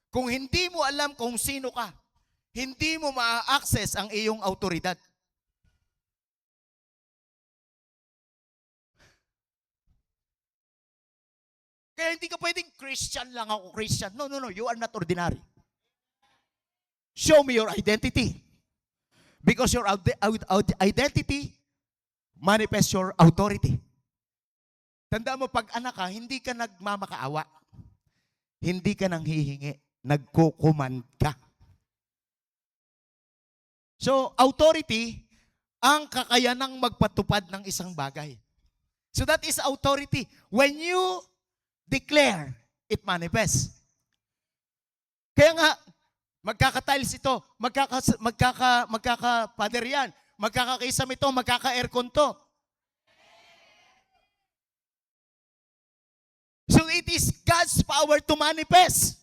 Kung hindi mo alam kung sino ka, hindi mo ma-access ang iyong autoridad. Kaya hindi ka pwedeng Christian lang ako, Christian. No, you are not ordinary. Show me your identity. Because your identity manifests your authority. Tandaan mo, pag anak ka, hindi ka nagmamakaawa. Hindi ka nang hihingi. Nagkukuman ka. So, authority, ang kakayanang magpatupad ng isang bagay. So, that is authority. When you declare, it manifests. Kaya nga, magkaka-tiles ito, magkaka-pader yan, magkaka-kisam ito, magkaka-aircon to. So it is God's power to manifest.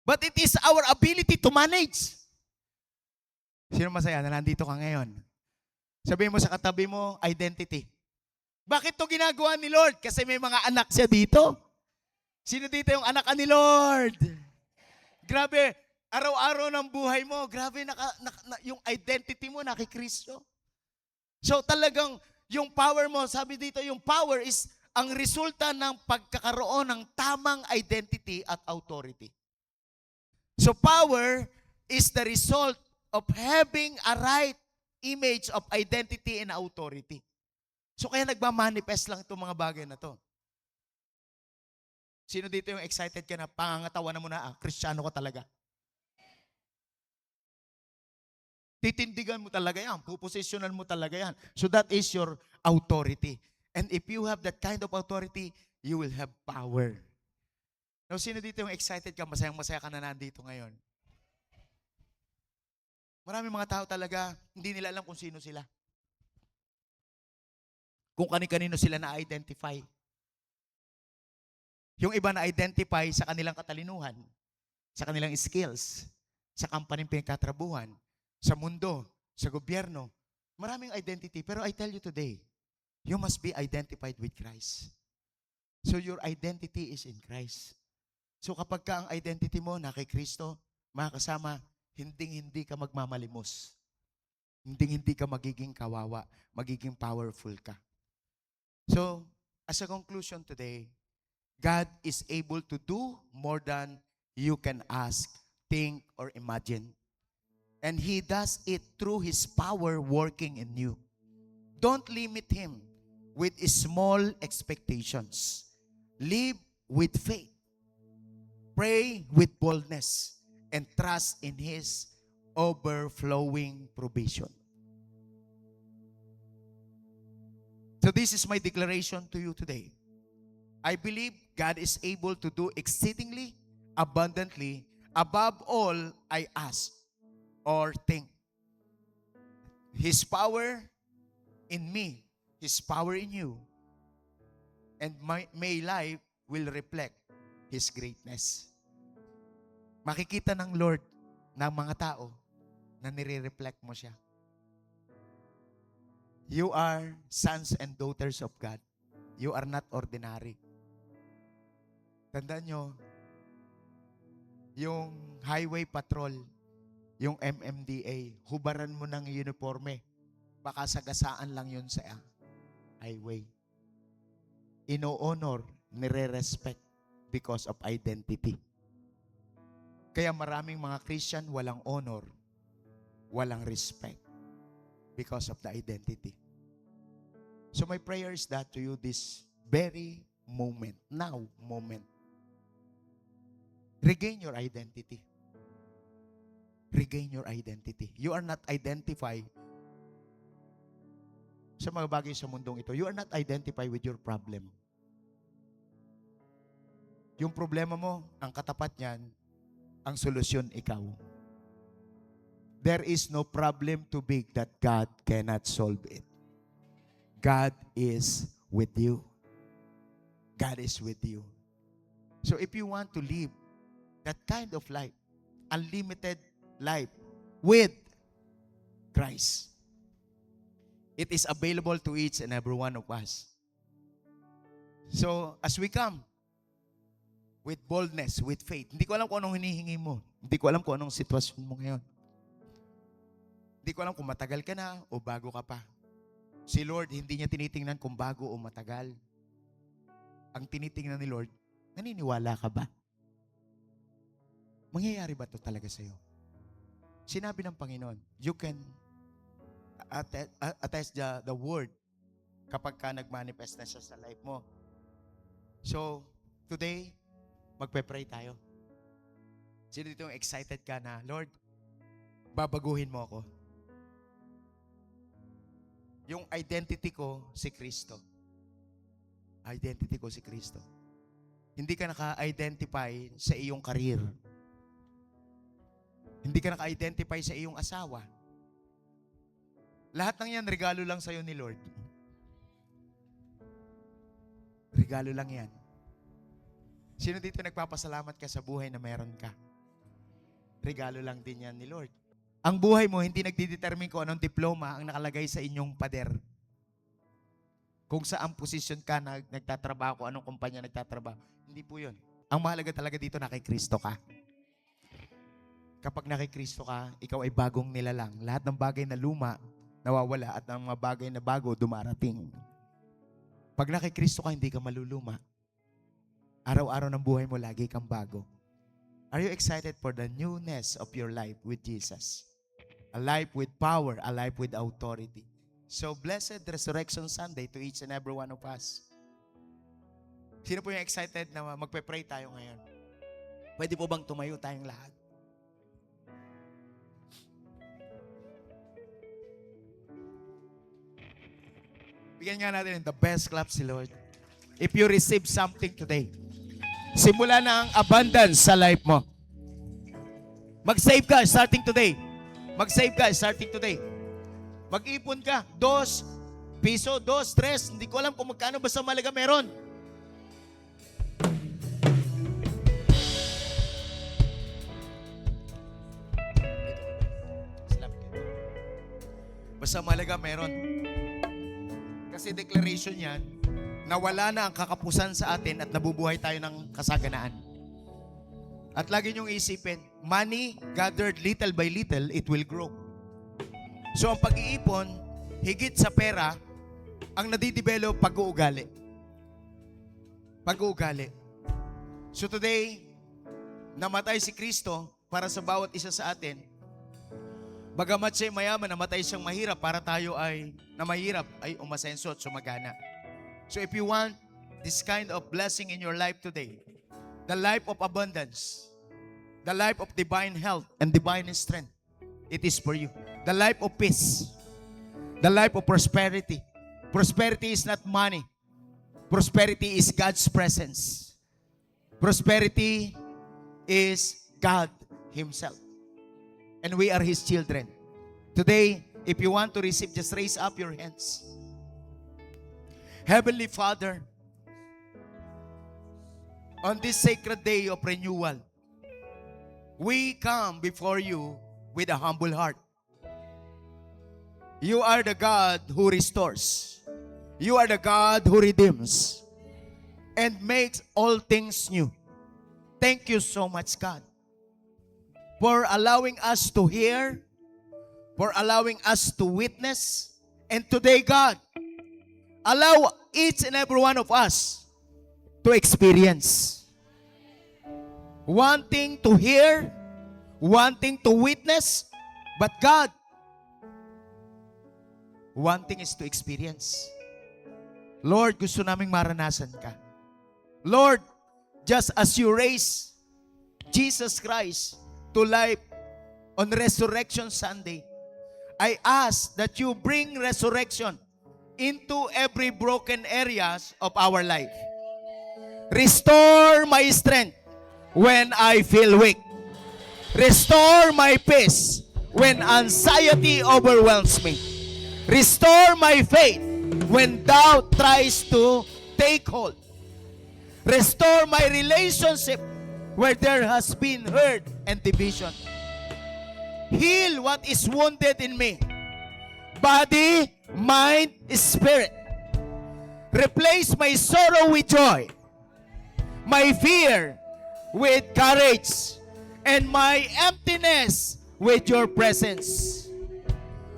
But it is our ability to manage. Sino masaya na nandito ka ngayon? Sabihin mo sa katabi mo, identity. Bakit to ginagawa ni Lord? Kasi may mga anak siya dito. Sino dito yung anak ni Lord? Grabe, araw-araw ng buhay mo, grabe, yung identity mo nakikristo. So talagang yung power mo, sabi dito, yung power is ang resulta ng pagkakaroon ng tamang identity at authority. So power is the result of having a right image of identity and authority. So kaya nagmamanifest lang itong mga bagay na to. Sino dito yung excited ka na pangangatawanan mo na, Kristiyano ka talaga? Titindigan mo talaga yan. Puposisyonan mo talaga yan. So that is your authority. And if you have that kind of authority, you will have power. Now, sino dito yung excited ka, masayang-masaya ka na nandito ngayon? Maraming mga tao talaga, hindi nila alam kung sino sila. Kung kani-kanino sila na-identify. Yung iba na-identify sa kanilang katalinuhan, sa kanilang skills, sa kampaning pinagtatrabuhan, sa mundo, sa gobyerno. Maraming identity. Pero I tell you today, you must be identified with Christ. So your identity is in Christ. So kapag ka ang identity mo na kay Kristo, mga kasama, hinding-hindi ka magmamalimos. Hinding-hindi ka magiging kawawa, magiging powerful ka. So, as a conclusion today, God is able to do more than you can ask, think, or imagine. And He does it through His power working in you. Don't limit Him with small expectations. Live with faith. Pray with boldness and trust in His overflowing provision. So this is my declaration to you today. I believe God is able to do exceedingly, abundantly, above all I ask or think. His power in me, His power in you, and may life will reflect His greatness. Makikita ng Lord ng mga tao na nire-reflect mo siya. You are sons and daughters of God. You are not ordinary. Tandaan nyo, yung highway patrol, yung MMDA, hubaran mo ng uniforme. Baka sagasaan lang yun sa highway. Ino-honor, nire-respect because of identity. Kaya maraming mga Christian walang honor, walang respect because of the identity. So my prayer is that to you this very moment, now moment, regain your identity. Regain your identity. You are not identified sa mga bagay sa mundong ito. You are not identified with your problem. Yung problema mo, ang katapat niyan, ang solusyon ikaw. There is no problem too big that God cannot solve it. God is with you. God is with you. So if you want to live that kind of life, unlimited life with Christ, it is available to each and every one of us. So as we come with boldness, with faith, hindi ko alam kung anong hinihingi mo. Hindi ko alam kung anong sitwasyon mo ngayon. Hindi ko alam kung matagal ka na o bago ka pa. Si Lord, hindi niya tinitingnan kung bago o matagal. Ang tinitingnan ni Lord, naniniwala ka ba? Mangyayari ba ito talaga sa'yo? Sinabi ng Panginoon, you can attest the word kapag ka nag-manifest na siya sa life mo. So, today, magpe-pray tayo. Sino dito yung excited ka na, Lord, babaguhin mo ako. Yung identity ko si Kristo. Identity ko si Kristo. Hindi ka naka-identify sa iyong career. Hindi ka naka-identify sa iyong asawa. Lahat ng yan, regalo lang sa'yo ni Lord. Regalo lang yan. Sino dito nagpapasalamat ka sa buhay na meron ka? Regalo lang din yan ni Lord. Ang buhay mo, hindi nagdidetermine kung anong diploma ang nakalagay sa inyong pader. Kung saan posisyon ka na nagtatrabaho, kung anong kumpanya nagtatrabaho. Hindi po yun. Ang mahalaga talaga dito na kay Kristo ka. Kapag na kay Kristo ka, ikaw ay bagong nilalang. Lahat ng bagay na luma, nawawala at ang mga bagay na bago, dumarating. Pag na kay Kristo ka, hindi ka maluluma. Araw-araw ng buhay mo, lagi kang bago. Are you excited for the newness of your life with Jesus? A life with power, a life with authority. So, blessed Resurrection Sunday to each and every one of us. Sino po yung excited na magpe-pray tayo ngayon? Pwede po bang tumayo tayong lahat? Bigyan nga natin the best clap si Lord. If you receive something today, simula na ang abundance sa life mo. Mag-save ka starting today. Mag-save ka starting today. Mag-ipon ka. 2 piso, 2, 3. Hindi ko alam kung magkano, basta malaga meron. Basta malaga meron. Kasi declaration yan, na wala na ang kakapusan sa atin at nabubuhay tayo ng kasaganaan. At lagi niyong isipin, money gathered little by little, it will grow. So ang pag-iipon, higit sa pera, ang nadidevelop pag-uugali. Pag-uugali. So today, namatay si Kristo para sa bawat isa sa atin. Bagamat siya mayaman, namatay siyang mahirap para tayo ay na mahirap ay umasenso at sumagana. So if you want this kind of blessing in your life today, the life of abundance, the life of divine health and divine strength, it is for you. The life of peace, the life of prosperity. Prosperity is not money. Prosperity is God's presence. Prosperity is God Himself. And we are His children. Today, if you want to receive, just raise up your hands. Heavenly Father, on this sacred day of renewal, we come before you with a humble heart. You are the God who restores. You are the God who redeems and makes all things new. Thank you so much, God, for allowing us to hear, for allowing us to witness. And today, God, allow each and every one of us to experience. Wanting to hear, wanting to witness, but God, one thing is to experience. Lord, gusto naming maranasan ka. Lord, just as you raise Jesus Christ to life on Resurrection Sunday, I ask that you bring resurrection into every broken areas of our life. Restore my strength when I feel weak. Restore my peace when anxiety overwhelms me. Restore my faith when doubt tries to take hold. Restore my relationship where there has been hurt and division. Heal what is wounded in me. Body, mind, spirit. Replace my sorrow with joy, my fear with courage, and my emptiness with your presence.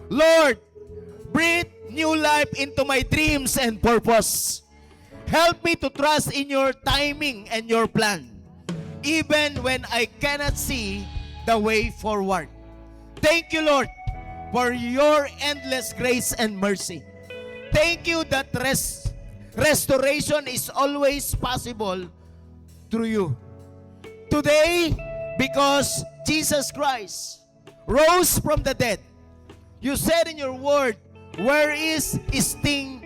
Lord, breathe new life into my dreams and purpose. Help me to trust in your timing and your plan, even when I cannot see the way forward. Thank you, Lord, for your endless grace and mercy. Thank you that restoration is always possible through you. Today, because Jesus Christ rose from the dead, you said in your word, where is sting?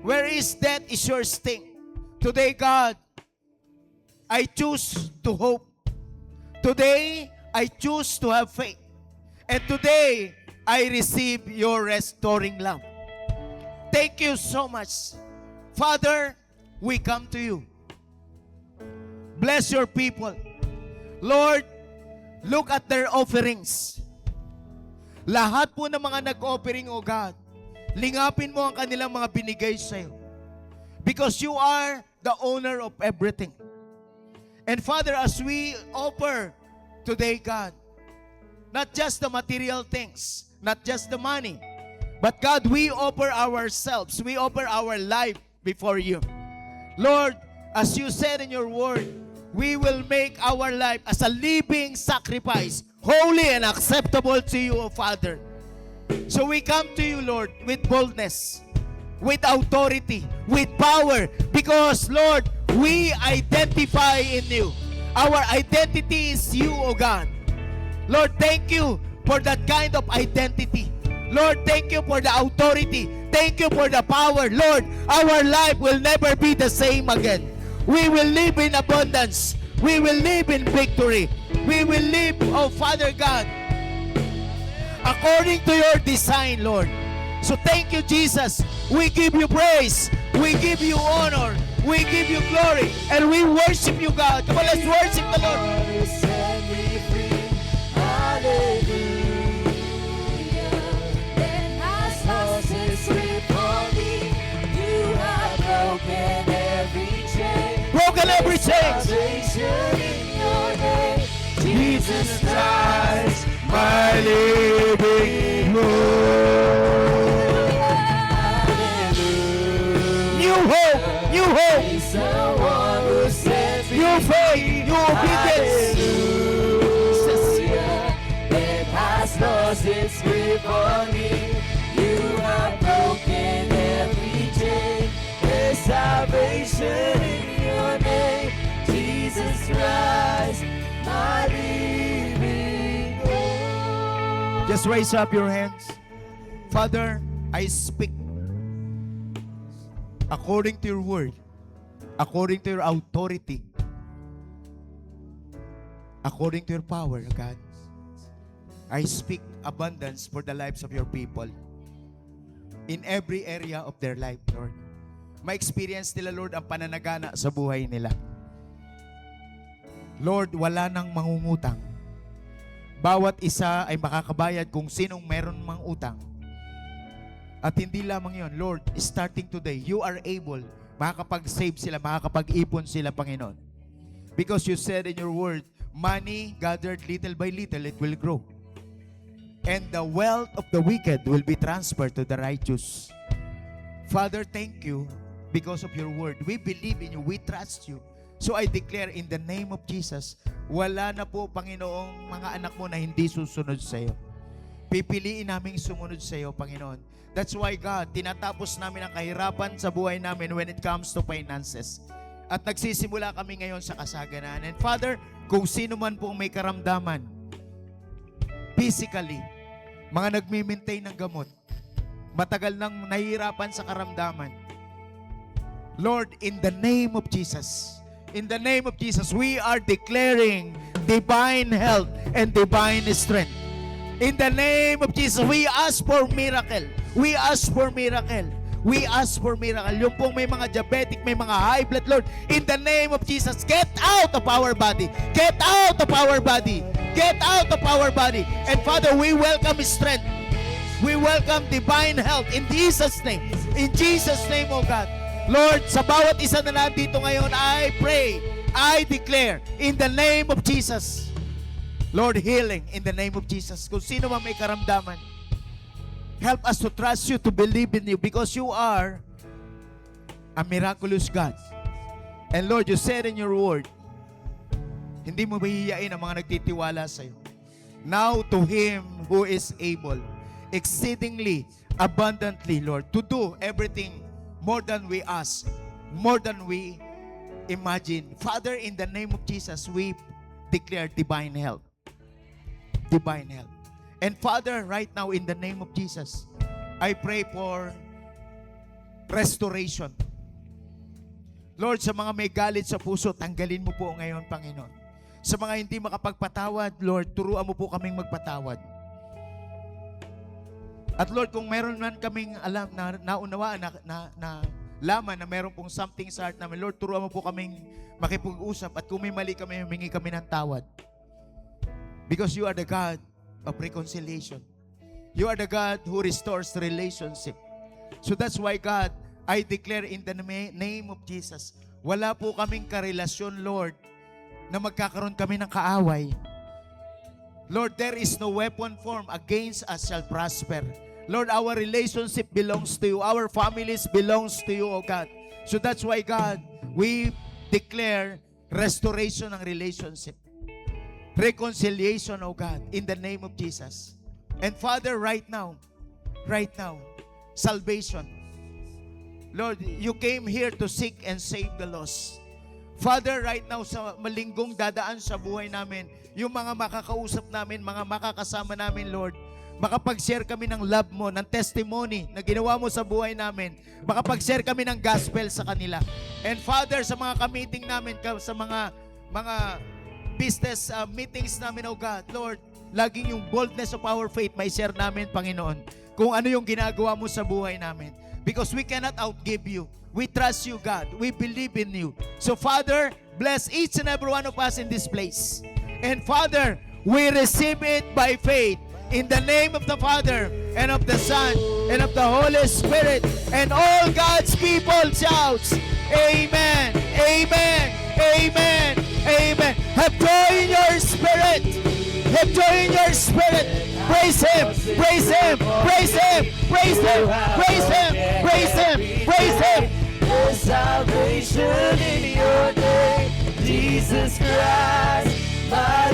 Where is death is your sting? Today, God, I choose to hope. Today, I choose to have faith. And today, I receive your restoring love. Thank you so much. Father, we come to you. Bless your people. Lord, look at their offerings. Lahat po ng mga nag-offering, O God, lingapin mo ang kanilang mga binigay sa'yo. Because you are the owner of everything. And Father, as we offer today, God, not just the material things, not just the money, but God, we offer ourselves, we offer our life before you. Lord, as you said in your word, we will make our life as a living sacrifice, holy and acceptable to you, O Father. So we come to you, Lord, with boldness, with authority, with power, because, Lord, we identify in you. Our identity is you, O God. Lord, thank you for that kind of identity. Lord, thank you for the authority. Thank you for the power. Lord, our life will never be the same again. We will live in abundance. We will live in victory. We will live, oh Father God, according to your design, Lord. So thank you, Jesus. We give you praise. We give you honor. We give you glory. And we worship you, God. Come on, let's worship the Lord. You set me free. Hallelujah. Then has lost its grip on me. You have broken every chain. Broken every chain. Salvation in your name. Jesus Christ, my living Lord. hallelujah. New hope. New hope. He's the one who sets me New faith. New obedience. Hallelujah. It has lost its grip on me. You have broken every chain. There's salvation in your name. Jesus Christ, my living hope. Just raise up your hands. Father, I speak according to your word, according to your authority, according to your power, God. I speak abundance for the lives of your people in every area of their life, Lord. Ma-experience nila, Lord, ang pananagana sa buhay nila. Lord, wala nang mangungutang. Bawat isa ay makakabayad kung sinong meron mang utang. At hindi lamang yon, Lord, starting today, you are able, makakapag-save sila, makakapag-ipon sila, Panginoon. Because you said in your word, money gathered little by little, it will grow. And the wealth of the wicked will be transferred to the righteous. Father, thank you because of your word. We believe in you. We trust you. So I declare in the name of Jesus, wala na po, Panginoong, mga anak mo na hindi susunod sa iyo. Pipiliin naming sumunod sa iyo, Panginoon. That's why, God, tinatapos namin ang kahirapan sa buhay namin when it comes to finances. At nagsisimula kami ngayon sa kasaganan. And Father, kung sino man pong may karamdaman, physically, mga nagmi-maintain ng gamot, matagal nang nahihirapan sa karamdaman, Lord, in the name of Jesus, we are declaring divine health and divine strength. In the name of Jesus, we ask for miracle. We ask for miracle. We ask for miracle. Yung pong may mga diabetic, may mga high blood, Lord, in the name of Jesus, get out of our body. Get out of our body. Get out of our body. And Father, we welcome strength. We welcome divine health in Jesus' name. In Jesus' name, oh God. Lord, sa bawat isa na nandito ngayon, I pray, I declare, in the name of Jesus, Lord, healing in the name of Jesus. Kung sino man may karamdaman, help us to trust you, to believe in you, because you are a miraculous God. And Lord, you said in your word, hindi mo mahihiyain ang mga nagtitiwala sa iyo. Now to Him who is able, exceedingly, abundantly, Lord, to do everything more than we ask, more than we imagine. Father, in the name of Jesus, we declare divine health. Divine health. And Father, right now, in the name of Jesus, I pray for restoration. Lord, sa mga may galit sa puso, tanggalin mo po ngayon, Panginoon. Sa mga hindi makapagpatawad, Lord, turuan mo po kaming magpatawad. At Lord, kung meron man kaming alam na naunawaan na laman na meron pong something sa heart namin, Lord, turuan mo po kaming makipag-usap, at kung may mali kami, humingi kami ng tawad. Because you are the God of reconciliation. You are the God who restores relationship. So that's why, God, I declare in the name of Jesus, wala po kaming karelasyon, Lord, na magkakaroon kami ng kaaway. Lord, there is no weapon formed against us shall prosper. Lord, our relationship belongs to you. Our families belongs to you, O God. So that's why, God, we declare restoration ng relationship, reconciliation, oh God, in the name of Jesus. And Father, right now, salvation. Lord, you came here to seek and save the lost. Father, right now, sa malinggong dadaan sa buhay namin, yung mga makakausap namin, mga makakasama namin, Lord, makapag-share kami ng love mo, ng testimony na ginawa mo sa buhay namin. Makapag-share kami ng gospel sa kanila. And Father, sa mga ka-meeting namin, sa mga business meetings namin, oh God, Lord, laging yung boldness of our faith may share namin, Panginoon, kung ano yung ginagawa mo sa buhay namin. Because we cannot outgive you. We trust you, God. We believe in you. So, Father, bless each and every one of us in this place. And Father, we receive it by faith. In the name of the Father, and of the Son, and of the Holy Spirit, and all God's people shouts, Amen, Amen, Amen, Amen. Have joy in your spirit. Have joy in your spirit. Praise Him, praise Him, praise Him, praise Him, praise Him, praise Him, praise Him. There's salvation in your name, Jesus Christ, my